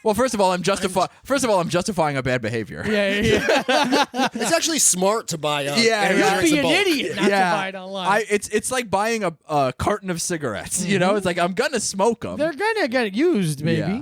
Well, first of all, I'm justifying a bad behavior. Yeah. It's actually smart to buy Yeah, energy yeah. drinks Be in an bulk. idiot not to buy it online. It's like buying a carton of cigarettes. You know, it's like I'm gonna smoke them. They're going to get used, maybe. Yeah.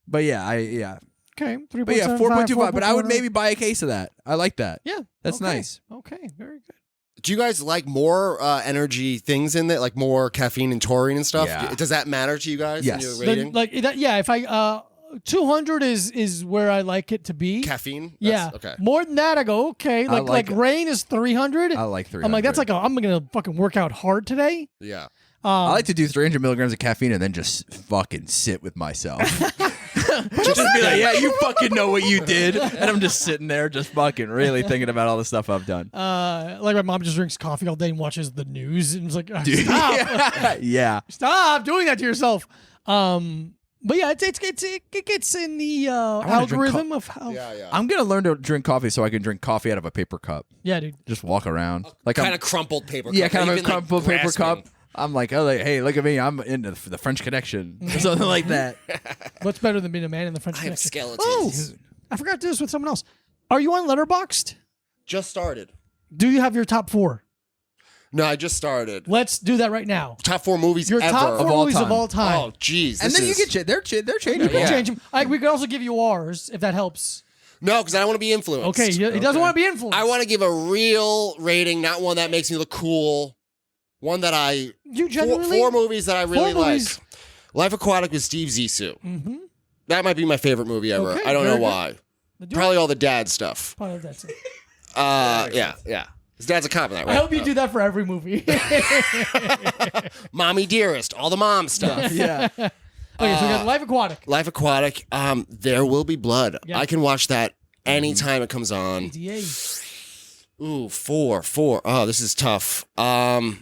But yeah, Okay. 3.75. but yeah, 4.25. But I would 4.25. maybe buy a case of that. I like that. Yeah. That's okay. nice. Okay. Very good. Do you guys like more energy things in there, like more caffeine and taurine and stuff? Yeah. Does that matter to you guys? Yes. In your The- rating? like that, yeah. If I 200 is where I like it to be. Caffeine? Yeah. That's- Okay. More than that, I go okay. I Like like it. rain is 300. I like 300. I'm like that's like I'm gonna fucking work out hard today. Yeah. I like to do 300 milligrams of caffeine and then just fucking sit with myself. just be like, yeah, you fucking know what you did. And I'm just sitting there just fucking really thinking about all the stuff I've done. Like my mom just drinks coffee all day and watches the news and it's like stop, yeah. stop doing that to yourself. But yeah, it gets in the wanna drink algorithm of how. Yeah. I'm going to learn to drink coffee so I can drink coffee out of a paper cup. Yeah, dude. Just walk around. Like Kind I'm, of crumpled paper cup. yeah, kind of Even, a crumpled like, paper grasping. cup. I'm like, oh, like, hey, look at me. I'm into the French Connection or something like that. What's better than being a man in the French I have Connection? skeletons. Oh, I forgot to do this with someone else. Are you on Letterboxd? Just started. Do you have your top 4? No, I just started. Let's do that right now. Top 4 movies Your ever. top 4 all movies of time. all time. Oh, jeez. And then you get they're changing. You can Yeah. change them. We could also give you ours if that helps. No, because I don't want to be influenced. Okay, he doesn't want to be influenced. I want to give a real rating, not one that makes me look cool. One that I... You genuinely? Four movies that I really Four like. movies. Life Aquatic with Steve Zissou. Mm-hmm. That might be my favorite movie ever. Okay, I don't know very good. why. Do Probably all the dad stuff. Part of that's it. Yeah. His dad's a cop in that, right? I hope you do that for every movie. Mommy Dearest, all the mom stuff. Yeah. Okay, so we got Life Aquatic. Life Aquatic, There Will Be Blood. Yeah. I can watch that anytime it comes on. 88. Ooh, four. Oh, this is tough. The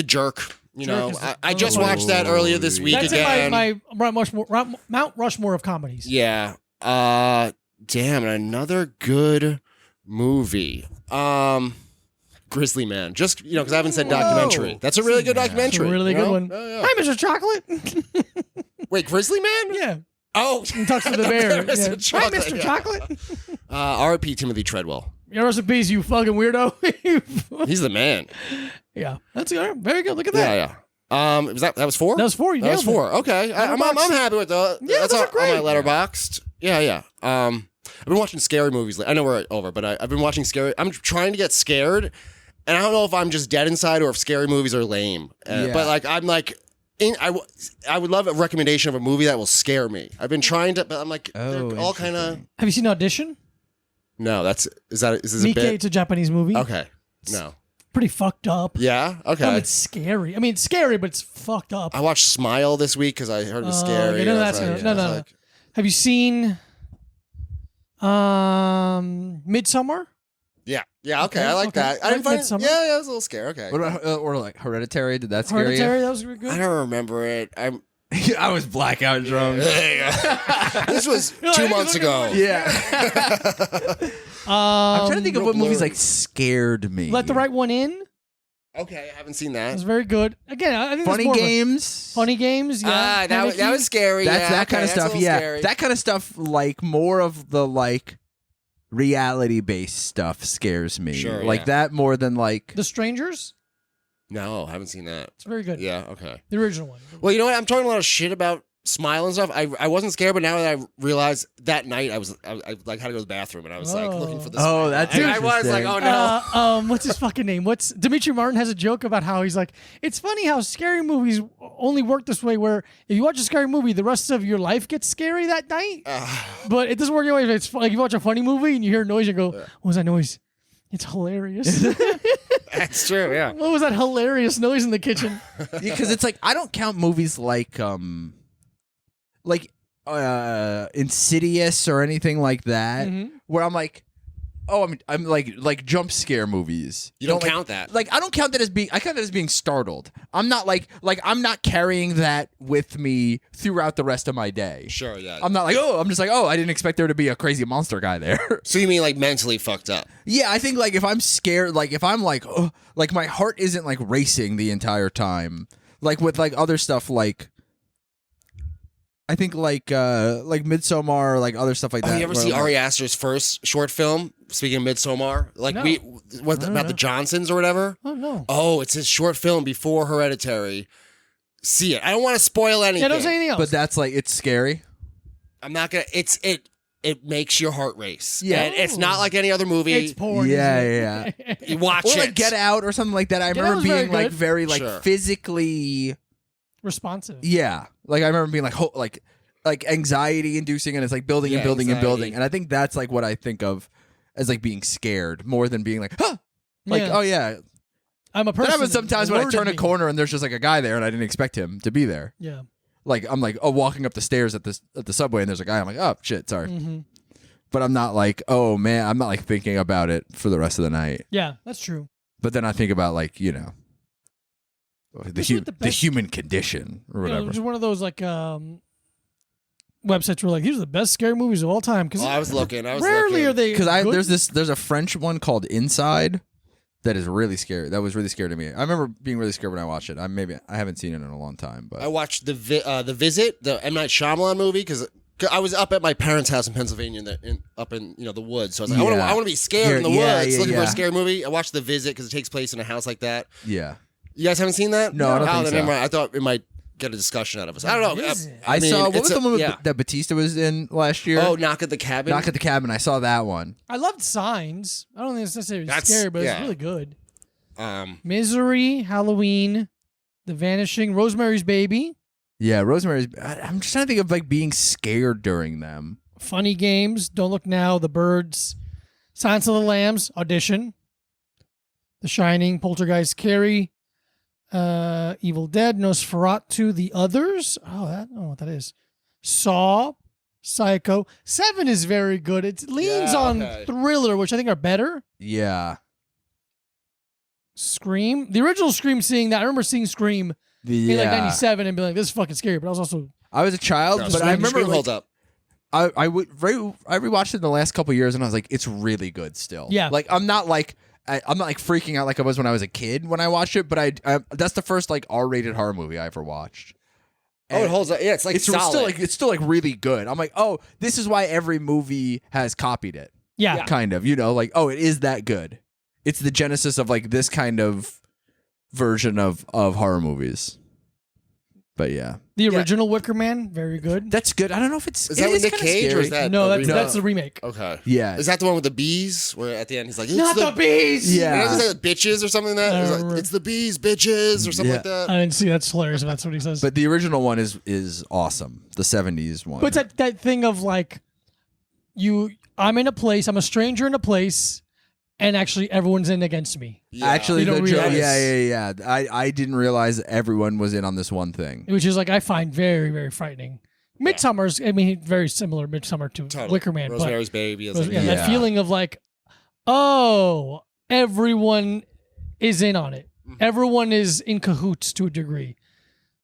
Jerk. I just watched that earlier this week That's again. in my Mount Rushmore of comedies. Yeah. Damn, another good movie. Grizzly Man. Just, because I haven't said documentary. That's a really good documentary. It's a really good one. Oh, yeah. Hi, Mr. Chocolate. Wait, Grizzly Man? Yeah. Oh. He talks to the bear. Mr. Yeah. Chocolate, Hi, Mr. yeah. Chocolate. R.I.P. Timothy Treadwell. Yeah, rest in peace, you fucking weirdo. He's the man. Yeah. That's good. Very good. Look at that. Yeah. That was 4? That was 4. You That was nailed 4. Okay. I'm happy with that. Yeah, That's those are on great. my Letterboxd. Yeah. I've been watching scary movies. I know we're over, but I've been watching scary. I'm trying to get scared, and I don't know if I'm just dead inside or if scary movies are lame. But I'm like, I would love a recommendation of a movie that will scare me. I've been trying to, but I'm like, they're all kind of. Have you seen Audition? No, is this a Mike, bit? it's a Japanese movie. Okay, no. Pretty fucked up. Yeah. Okay. It's scary. I mean, it's scary, but it's fucked up. I watched Smile this week because I heard it was scary. Okay, no, I was that's like- no. Have you seen Midsommar? Yeah. Yeah. Okay. Okay, I like okay. that. I I didn't like find. Midsommar. Yeah. It was a little scary. Okay. What about or like Hereditary? Did that scare Hereditary, that was really I good. don't remember it. you? I was blackout drunk. This was 2 months ago. Yeah. I'm trying to think of real what movies blurry. like scared me. Let the Right One In. Okay, I haven't seen It that. was very good. Again, I think Funny that's more of games. Funny Games. Yeah. That was scary. That's yeah, that okay, kind of that's a stuff. little Yeah, scary. that kind of stuff. Like more of the like reality-based stuff scares me. Sure, like yeah. that more than like. The Strangers. No, I haven't seen that. It's very good. Yeah. Okay. The original one. Well, you know what? I'm talking a lot of shit about Smile and stuff. I wasn't scared, but now that I realized that night I like had to go to the bathroom and I was like looking for the. Oh, Smile. that's I was like, interesting. oh no. What's his fucking name? Dimitri Martin has a joke about how he's like, it's funny how scary movies only work this way, where if you watch a scary movie, the rest of your life gets scary that night. But it doesn't work that way. It's like you watch a funny movie and you hear a noise and go, what was that noise? It's hilarious. That's true. Yeah. What was that hilarious noise in the kitchen? Because it's like I don't count movies like Insidious or anything like that, where I'm like, oh, I'm like jump scare movies. You don't like- count that. Like I don't count that as being. I count that as being startled. I'm not like I'm not carrying that with me throughout the rest of my day. Sure. Yeah. I'm not like I'm just like I didn't expect there to be a crazy monster guy there. So you mean like mentally fucked up? Yeah, I think like if I'm scared, like if I'm like like my heart isn't like racing the entire time, like with like other stuff like. I think like Midsommar, like other stuff like that. Oh, you ever where see I'm like- Ari Aster's first short film? Speaking of Midsommar, like No. what about the Johnsons or whatever? Oh, no. Oh, it's his short film before Hereditary. See it. I don't want to spoil anything. Yeah, don't say anything else. But that's like it's scary. I'm not gonna. It makes your heart race. Yeah. And it's not like any other movie. It's porn. Yeah, isn't it? You watch Or it. like Get Out or something like that. I Get Out remember was very being like good. very like Sure. physically, Responsive. yeah. Like I remember being like anxiety inducing, and it's like building and Yeah, building and anxiety. building. And I think that's like what I think of as like being scared more than being like, huh. Like, Yeah. oh yeah. I'm a That person. happens sometimes when I alerted turn a me. corner and there's just like a guy there and I didn't expect him to be there. Yeah. Like I'm like, walking up the stairs at the subway and there's a guy. I'm like, oh shit, sorry. Mm-hmm. But I'm not like, oh man, I'm not like thinking about it for the rest of the night. Yeah, that's true. But then I think about like, the This is the the best- human condition or You know, whatever. just one of those like websites where like these are the best scary movies of all time. Because Oh, I was looking. rarely looking. are they. Because good. there's a French one called Inside that is really scary. That was really scary to me. I remember being really scared when I watched it. I haven't seen it in a long time, but I watched the Visit, the M Night Shyamalan movie, because I was up at my parents' house in Pennsylvania, up in the woods. So I was like, Yeah. I want to be scared in the Yeah, woods, yeah, looking for yeah. a scary movie. I watched The Visit because it takes place in a house like that. yeah. You guys haven't seen that? No, I don't Oh, think then so. never mind. I thought it might get a discussion out of us. I don't know. Visit. I mean, saw what it's was the one yeah. that Batista was in last year? Oh, Knock at the Cabin. Knock at the Cabin. I saw that one. I loved Signs. I don't think it's necessarily That's- scary, but yeah. it's really good. Um, Misery, Halloween, The Vanishing, Rosemary's Baby. Yeah, Rosemary's. I'm just trying to think of like being scared during them. Funny Games, Don't Look Now, The Birds, Silence of the Lambs, Audition, The Shining, Poltergeist, Carrie, Evil Dead, Nosferatu, The Others. Oh, I don't know what that is. Saw, Psycho. 7 is very good. It leans on thriller, which I think are better. Yeah. Scream. The original Scream, seeing that. I remember seeing Scream in like 97 and being like, this is fucking scary. But I was also... I was a child, but I remember Scream holds up. I rewatched it in the last couple of years, and I was like, it's really good still. Yeah. Like, I'm not like freaking out like I was when I was a kid when I watched it, but I that's the first like R-rated horror movie I ever watched. And it holds up. Yeah, it's like solid. It's still like really good. I'm like, oh, this is why every movie has copied it. Yeah. Kind of, like, oh, it is that good. It's the genesis of like this kind of version of horror movies. But yeah. The original Wicker Man, very good. That's good. I don't know if it's... Is that with Nick Cage or is that... No, that's the remake. Okay. Yeah. Is that the one with the bees? Where at the end he's like, it's Not the bees! Yeah. Is that bitches or something like that? It's, like, it's the bees, bitches, or something like that. I didn't see. That's hilarious if that's what he says. But the original one is awesome. The 70s one. But it's that thing of like, I'm in a place, I'm a stranger in a place, and actually everyone's in against me. Yeah. Actually, You don't realize. yeah. I didn't realize everyone was in on this one thing. Which is like, I find very, very frightening. Midsummer's, I mean, very similar Midsummer to Wicker Man. Rosemary's Baby. Is like, that feeling of like, oh, everyone is in on it. Everyone is in cahoots to a degree.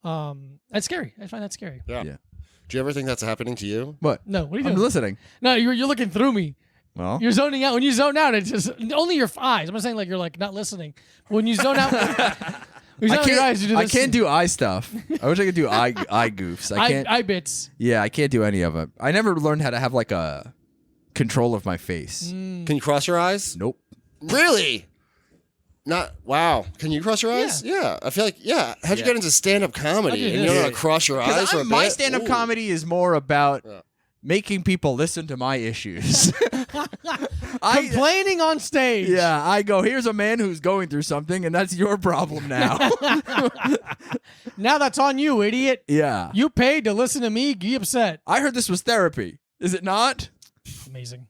That's scary. I find that scary. Yeah. Do you ever think that's happening to you? What? No, what are you I'm doing? listening. No, you're looking through me. Well, You're zoning out. When you zone out, it's just only your eyes. I'm not saying like you're like not listening. When you zone out, when you zone out your eyes, you do I this. can't do eye stuff. I wish I could do eye goofs. I can't. Eye bits. Yeah, I can't do any of it. I never learned how to have like a control of my face. Can you cross your eyes? Nope. Really? Not wow. Can you cross your eyes? Yeah. I feel like how'd you get into stand-up comedy and you don't know how to cross your eyes for a bit? My stand-up comedy is more about making people listen to my issues. Complaining on stage. Yeah, I go, here's a man who's going through something, and that's your problem now. Now that's on you, idiot. Yeah. You paid to listen to me. Be upset. I heard this was therapy. Is it not? Amazing.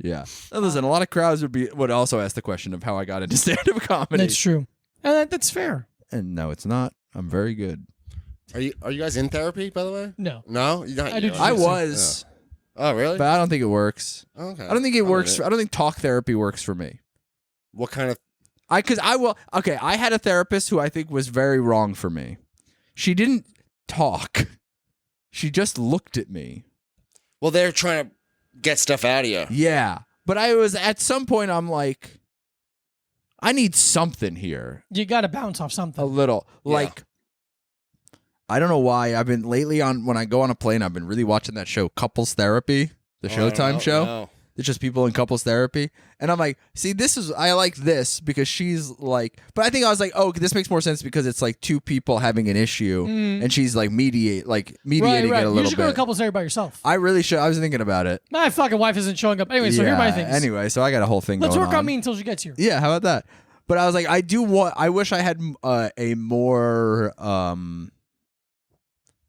Yeah. Now, listen, a lot of crowds would also ask the question of how I got into stand-up comedy. That's true. And that's fair. And no, it's not. I'm very good. Are you guys in therapy, by the way? No. No? You're not, I do I was. Oh, really? But I don't think it works. Okay. I don't think it works. I don't think talk therapy works for me. What kind of... I had a therapist who I think was very wrong for me. She didn't talk. She just looked at me. Well, they're trying to get stuff out of you. Yeah. But at some point, I'm like, I need something here. You got to bounce off something. A little. Like, I don't know why. I've been lately when I go on a plane, I've been really watching that show, Couples Therapy, the Showtime show. No. It's just people in couples therapy. And I'm like, see, I like this because she's like, but I think I was like, oh, this makes more sense because it's like two people having an issue and she's like mediating right. it a little bit. You should go to couples therapy by yourself. I really should. I was thinking about it. My fucking wife isn't showing up. Anyway, so here are my things. Anyway, so I got a whole thing Let's going work on me until she gets here. Yeah, how about that? But I was like, I wish I had a more,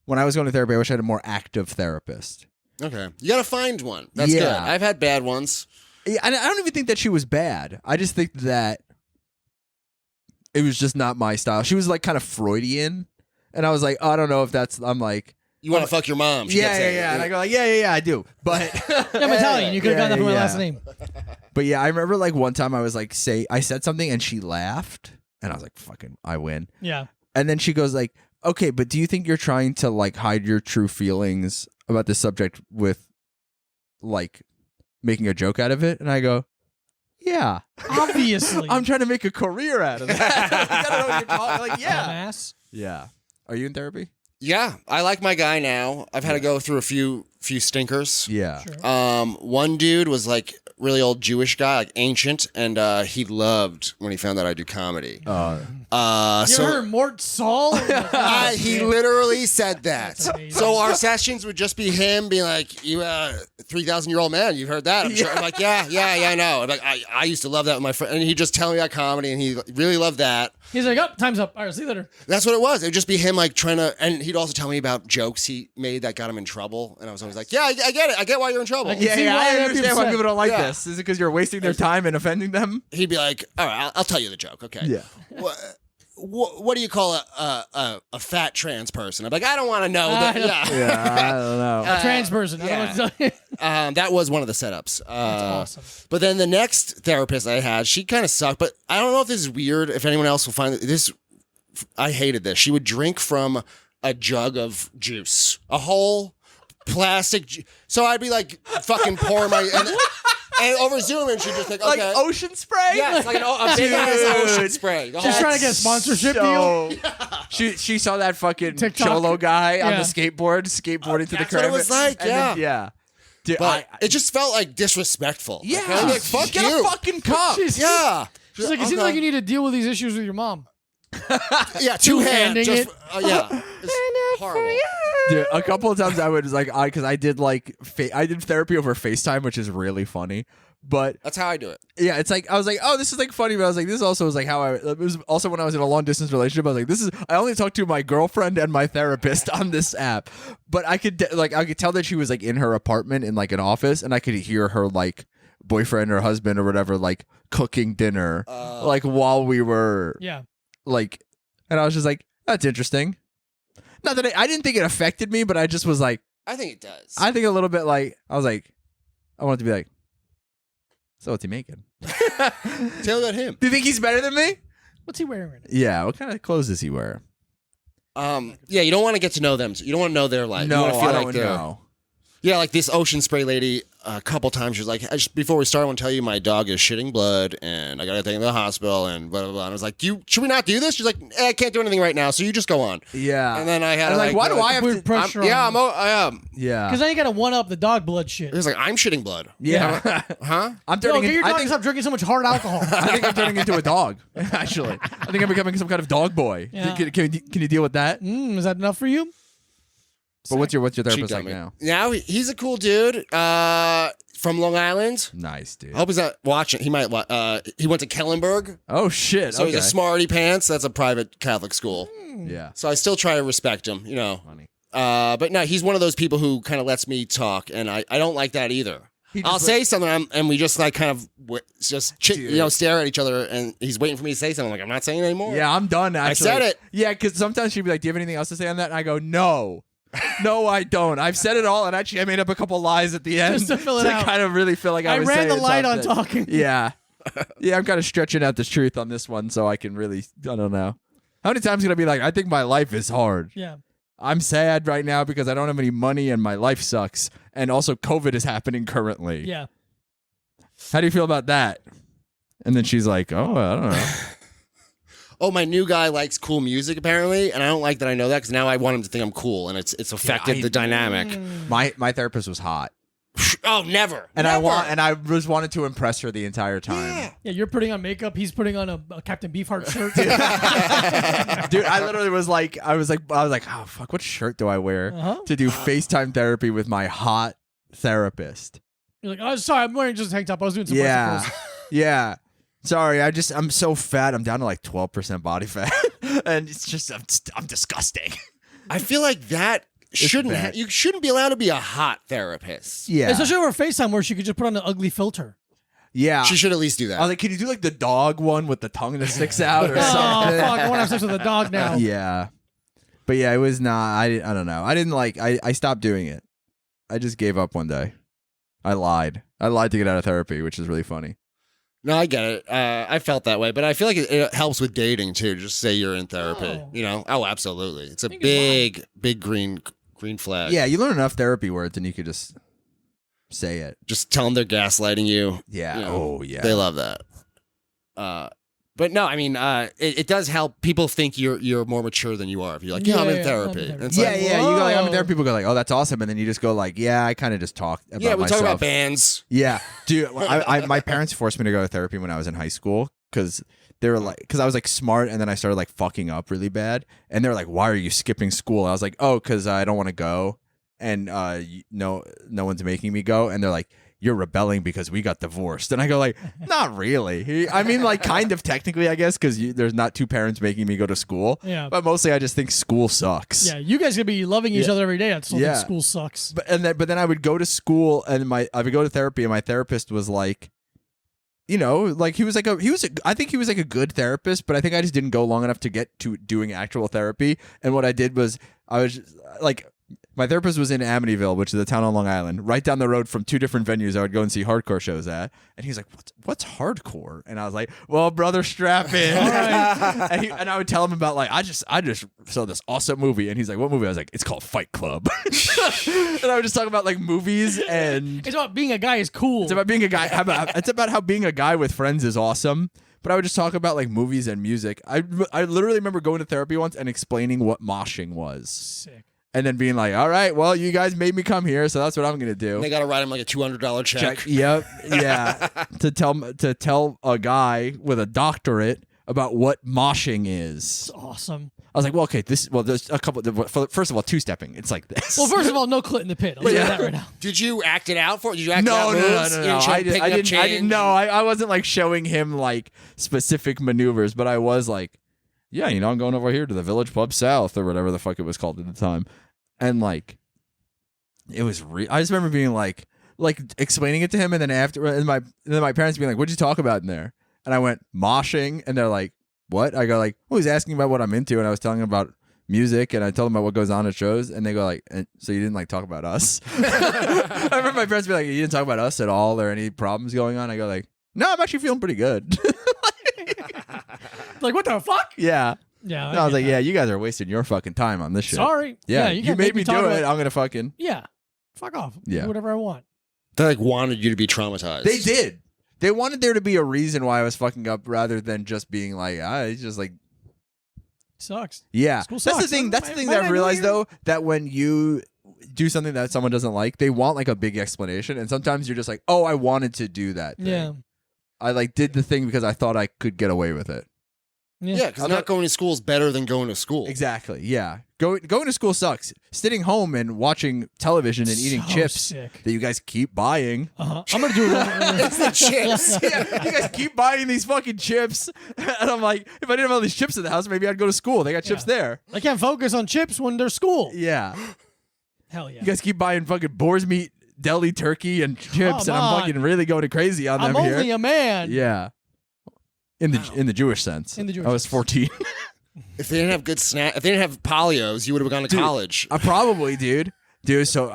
when I was going to therapy, I wish I had a more active therapist. Okay. You got to find one. That's good. I've had bad ones. Yeah, I don't even think that she was bad. I just think that it was just not my style. She was like kind of Freudian. And I was like, oh, I don't know if that's, I'm like. You want to fuck your mom. Yeah. And I go like, yeah, I do. But. I'm Italian. You could have gotten that from my last name. But yeah, I remember like one time I was like, I said something and she laughed. And I was like, fucking, I win. Yeah. And then she goes like, okay, but do you think you're trying to like hide your true feelings about this subject with like making a joke out of it? And I go, yeah. Obviously. I'm trying to make a career out of that. I don't know what you're talking like, yeah. Dumbass. Yeah. Are you in therapy? Yeah. I like my guy now. I've had to go through a few stinkers. Yeah. Sure. One dude was like really old Jewish guy, like ancient, and he loved when he found out I do comedy. You heard Mort Saul? He literally said that. That's amazing. So our sessions would just be him being like, "You 3,000-year-old man, you've heard that?" I'm sure. I'm like, yeah, I know. I'm like, I used to love that with my friend, and he'd just tell me about comedy, and he really loved that. He's like, oh, time's up. All right, see you later. That's what it was. It would just be him like trying to, and he'd also tell me about jokes he made that got him in trouble, and I was always like, yeah, I get it. I get why you're in trouble. Yeah. See why I they'd be understand why upset. people don't like Yeah. this. Is it because you're wasting their time and offending them? He'd be like, all right, I'll tell you the joke. Okay. Yeah. What do you call a fat trans person? I'm like, I don't want to know. That. Yeah. Yeah, I don't know. A trans person. I don't know what to tell you. That was one of the setups. That's awesome. But then the next therapist I had, she kind of sucked. But I don't know if this is weird. If anyone else will find this, I hated this. She would drink from a jug of juice, a whole plastic. So I'd be like, fucking pour my and over Zoom, and she'd just like, okay, Like ocean spray? yeah, it's like a big ass ocean spray. The Just whole- trying to get a sponsorship deal. She saw that fucking TikTok. cholo guy on Yeah. the skateboarding to the That's crib. what it was like, and then- yeah. yeah. Dude, But it just felt like disrespectful. yeah. Like, I was like, fuck Get you. a fucking cup. She's Yeah. She's like, it seems like you need to deal with these issues with your mom. Yeah, two-hand. Two-handing Just, it. yeah. It's horrible. Dude, a couple of times I would like because I did like I did therapy over FaceTime, which is really funny. But That's how I do it. yeah, it's like I was like, oh, this is like funny, but I was like, this also was like how it was also when I was in a long distance relationship. I was like, I only talked to my girlfriend and my therapist on this app, but I could tell that she was like in her apartment in like an office, and I could hear her like boyfriend or husband or whatever like cooking dinner like while we were Yeah. like, and I was just like, that's interesting. Not that I didn't think it affected me, but I just was like, I think it does. I think a little bit like I was like, I wanted to be like, so what's he making? Tell me about him. Do you think he's better than me? What's he wearing right now? Yeah. What kind of clothes does he wear? Yeah, you don't want to get to know them. You don't want to know their life. You No, want to feel I like don't they're- know. Yeah, like this ocean spray lady, a couple times she was like, before we start, I want to tell you my dog is shitting blood and I got to take him to the hospital and blah, blah, blah. And I was like, should we not do this? She's like, I can't do anything right now, so you just go on. Yeah. And then I had I was like, why be do I have Put to? pressure Yeah, on I am. Yeah. Because now you got to one up the dog blood shit. It was like, I'm shitting blood. Yeah. Huh? I'm Yo, turning. get your I dog to think. stop drinking so much hard alcohol. I think I'm turning into a dog. Actually, I think I'm becoming some kind of dog boy. Yeah. Can you deal with that? Is that enough for you? But what's your She therapist got like me. now? Now he's a cool dude from Long Island. Nice, dude. I hope he's not watching. He might. He went to Kellenberg, Oh shit. so okay. he's a smarty pants. That's a private Catholic school. Yeah. So I still try to respect him, you know. Funny. But no, he's one of those people who kind of lets me talk, and I don't like that either. He just I'll say something, and we just like kind of stare at each other, and he's waiting for me to say something. I'm like, I'm not saying it anymore. Yeah, I'm done. Actually, said it. Yeah, because sometimes she'd be like, "Do you have anything else to say on that?" And I go, "No, no, I don't. I've said it all." And actually, I made up a couple lies at the end Just to fill it out. kind of really feel like I I was ran the saying light on something. talking. Yeah, yeah. I'm kind of stretching out the truth on this one, so I can really. I don't know. How many times can I be like, "I think my life is hard. Yeah. I'm sad right now because I don't have any money and my life sucks, and also COVID is happening currently." Yeah. How do you feel about that? And then she's like, "Oh, I don't know." Oh, my new guy likes cool music apparently, and I don't like that I know that because now I want him to think I'm cool, and it's affected I- the dynamic. My therapist was hot. Oh, never. And Never. I just wanted to impress her the entire time. Yeah, you're putting on makeup. He's putting on a Captain Beefheart shirt. Dude, I literally was like, oh fuck, what shirt do I wear to do FaceTime therapy with my hot therapist? You're like, oh, sorry, I'm wearing just a tank top. I was doing some Yeah, bicycles. yeah. Sorry, I'm so fat. I'm down to like 12% body fat, and it's just I'm disgusting. I feel like that shouldn't. bad. You shouldn't be allowed to be a hot therapist. Yeah, Especially over FaceTime where she could just put on an ugly filter. yeah. She should at least do that. I was like, can you do like the dog one with the tongue that sticks out or Oh, something? fuck. I want to have sex with a dog now. Yeah, but yeah, it was not. I don't know. I didn't like. I stopped doing it. I just gave up one day. I lied to get out of therapy, which is really funny. No, I get it. I felt that way, but I feel like it helps with dating too. Just say you're in therapy. Oh. You know? Oh, absolutely. It's a Think it's big green flag. Yeah, you learn enough therapy words and you could just say it. Just tell them they're gaslighting you. Yeah. You know, Oh, yeah. They love that. But But no, I mean, it does help. People think you're more mature than you are. If you're like, I'm in therapy. And it's Yeah, like, yeah. You go like, I'm in whoa. therapy. People go like, oh, that's awesome. And then you just go like, yeah, I kind of just talk about yeah, we myself. talk about bands. Yeah, dude. My parents forced me to go to therapy when I was in high school because they were like, because I was like smart, and then I started like fucking up really bad, and they were like, why are you skipping school? I was like, oh, because I don't want to go, and no one's making me go, and they're like, you're rebelling because we got divorced. And I go like, not really. I mean, like kind of technically, I guess, because there's not two parents making me go to school. Yeah. But mostly I just think school sucks. Yeah, you guys could be loving each other every day. I still Yeah. think school sucks. But then I would go to school, and I would go to therapy, and my therapist was like, you know, like I think he was like a good therapist, but I think I just didn't go long enough to get to doing actual therapy. And what I did was I was like, my therapist was in Amityville, which is a town on Long Island, right down the road from two different venues I would go and see hardcore shows at. And he's like, what's hardcore? And I was like, well, brother, strap in. and I would tell him about like, I just saw this awesome movie. And he's like, what movie? I was like, it's called Fight Club. And I would just talk about like movies, and It's about being a guy is cool. it's about being a guy. It's about how being a guy with friends is awesome. But I would just talk about like movies and music. I literally remember going to therapy once and explaining what moshing was. Sick. And then being like, all right, well, you guys made me come here, so that's what I'm going to do. And they got to write him like a $200 check. Yep. Yeah. to tell a guy with a doctorate about what moshing is. It's awesome. I was like, well, okay, there's a couple. First of all, two-stepping. It's like this. Well, first of all, no clit in the pit. I'll tell you that right now. Did you act it out for it? Did you act No, out moves? no. You didn't show him picking up change? I wasn't like showing him like specific maneuvers, but I was like, yeah, you know, I'm going over here to the Village Pub South or whatever the fuck it was called at the time. And like, it was I just remember being like explaining it to him, and then my parents being like, what'd you talk about in there? And I went, moshing, and they're like, what? I go like, well, he's asking about what I'm into, and I was telling him about music, and I told him about what goes on at shows, and they go like, so you didn't like talk about us? I remember my parents being like, you didn't talk about us at all, or any problems going on? I go like, no, I'm actually feeling pretty good. Like, what the fuck? Yeah. Yeah. No, I was like, yeah, you guys are wasting your fucking time on this shit. Sorry. Yeah, you you can't made make me talk do about- it. I'm gonna fucking. Yeah. Fuck off. Yeah. Do whatever I want. They like wanted you to be traumatized. They did. They wanted there to be a reason why I was fucking up, rather than just being like, it's just like, Sucks. yeah. School That's the sucks. thing. That's the thing Why that did I I've go realized here? though, that when you do something that someone doesn't like, they want like a big explanation, and sometimes you're just like, oh, I wanted to do that thing. Yeah. I like did the thing because I thought I could get away with it. Yeah, because not going to school is better than going to school. Exactly. Yeah. Going to school sucks. Sitting home and watching television and eating So chips sick. that you guys keep buying. I'm gonna do it. It's the chips. Yeah, you guys keep buying these fucking chips, and I'm like, if I didn't have all these chips in the house, maybe I'd go to school. They got chips there. I can't focus on chips when they're school. Yeah, Hell yeah. you guys keep buying fucking boar's meat, deli turkey, and chips, and I'm on. fucking really going crazy on I'm them only here. a man. Yeah, in the Jewish sense. In the Jewish I was sense. 14. If they didn't have good snack, if they didn't have Polios, you would have gone to Dude, college. Probably, dude. So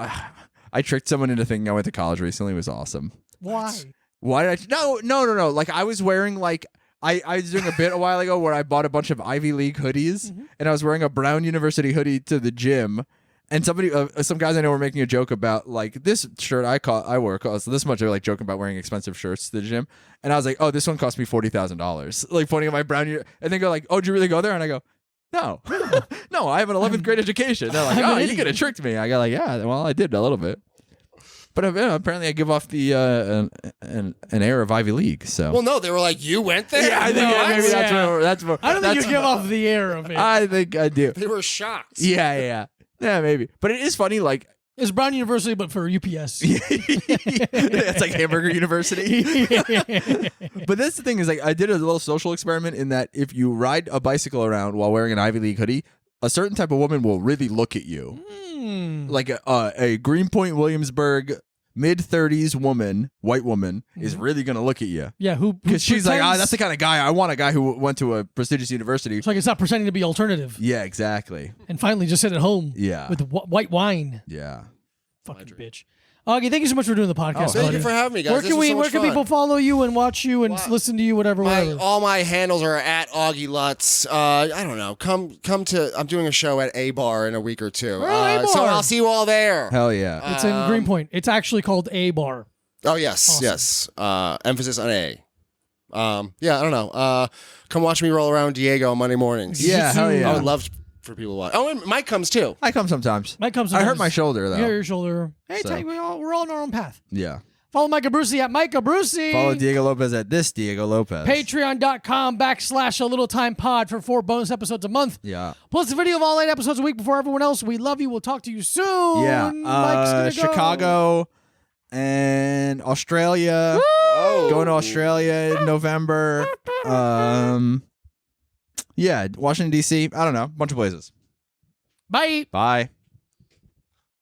I tricked someone into thinking I went to college recently. It was awesome. Why? Why did I? No. Like I was wearing like. I was doing a bit a while ago where I bought a bunch of Ivy League hoodies, and I was wearing a Brown University hoodie to the gym. And somebody, some guys I know were making a joke about like this shirt I wore costs this much. They're like joking about wearing expensive shirts to the gym, and I was like, oh, this one cost me $40,000. Like pointing at my Brown, and they go like, oh, did you really go there? And I go, no, no, I have an 11th grade education. They're like, I'm oh, an you idiot. could have tricked me. I go like, yeah, well, I did a little bit, but apparently I give off the an air of Ivy League. So Well, no, they were like, you went there? yeah, I think No, maybe that's yeah. more. That's more. I don't think that's you give off the air of it. I think I do. They were shocked. Yeah, maybe. But it is funny, like. It's Brown University, but for UPS. It's like Hamburger University. But that's the thing is like I did a little social experiment in that if you ride a bicycle around while wearing an Ivy League hoodie, a certain type of woman will really look at you. Like a Greenpoint Williamsburg mid-30s woman, white woman, is really gonna look at you. Yeah, who Because she's like, pretends- that's the kind of guy I want. A guy who went to a prestigious university. It's like it's not pretending to be alternative, Yeah, exactly. and finally just sit at home. Yeah. With white wine. Yeah. Fucking bitch. Augie, thank you so much for doing the podcast. Thank buddy. you for having me, guys. Where This can was we? so much Where can fun. people follow you and watch you and Wow. listen to you? Whatever. All my handles are at Auggie Lutz. I don't know. Come to. I'm doing a show at A Bar in a week or two. A So Bar. I'll see you all there. Hell yeah. It's in Greenpoint. It's actually called A Bar. Oh yes, Awesome. yes. Emphasis on A. Yeah, I don't know. Come watch me roll around Diego on Monday mornings. Yeah, hell yeah. I would love for people to watch. Oh, and Mike comes too. I come sometimes. Mike comes. I hurt my shoulder though. You hurt your shoulder. Hey, So. we're all on our own path. Yeah. Follow Micah Brucey at Micah Brucey. Follow Diego Lopez at this Diego Lopez. Patreon.com/A Little Time Pod for 4 bonus episodes a month. Yeah. Plus a video of all 8 episodes a week before everyone else. We love you. We'll talk to you soon. Yeah. Mike's gonna go. Chicago and Australia. Oh. Going to Australia in November. Yeah, Washington D.C. I don't know, bunch of places. Bye. Bye.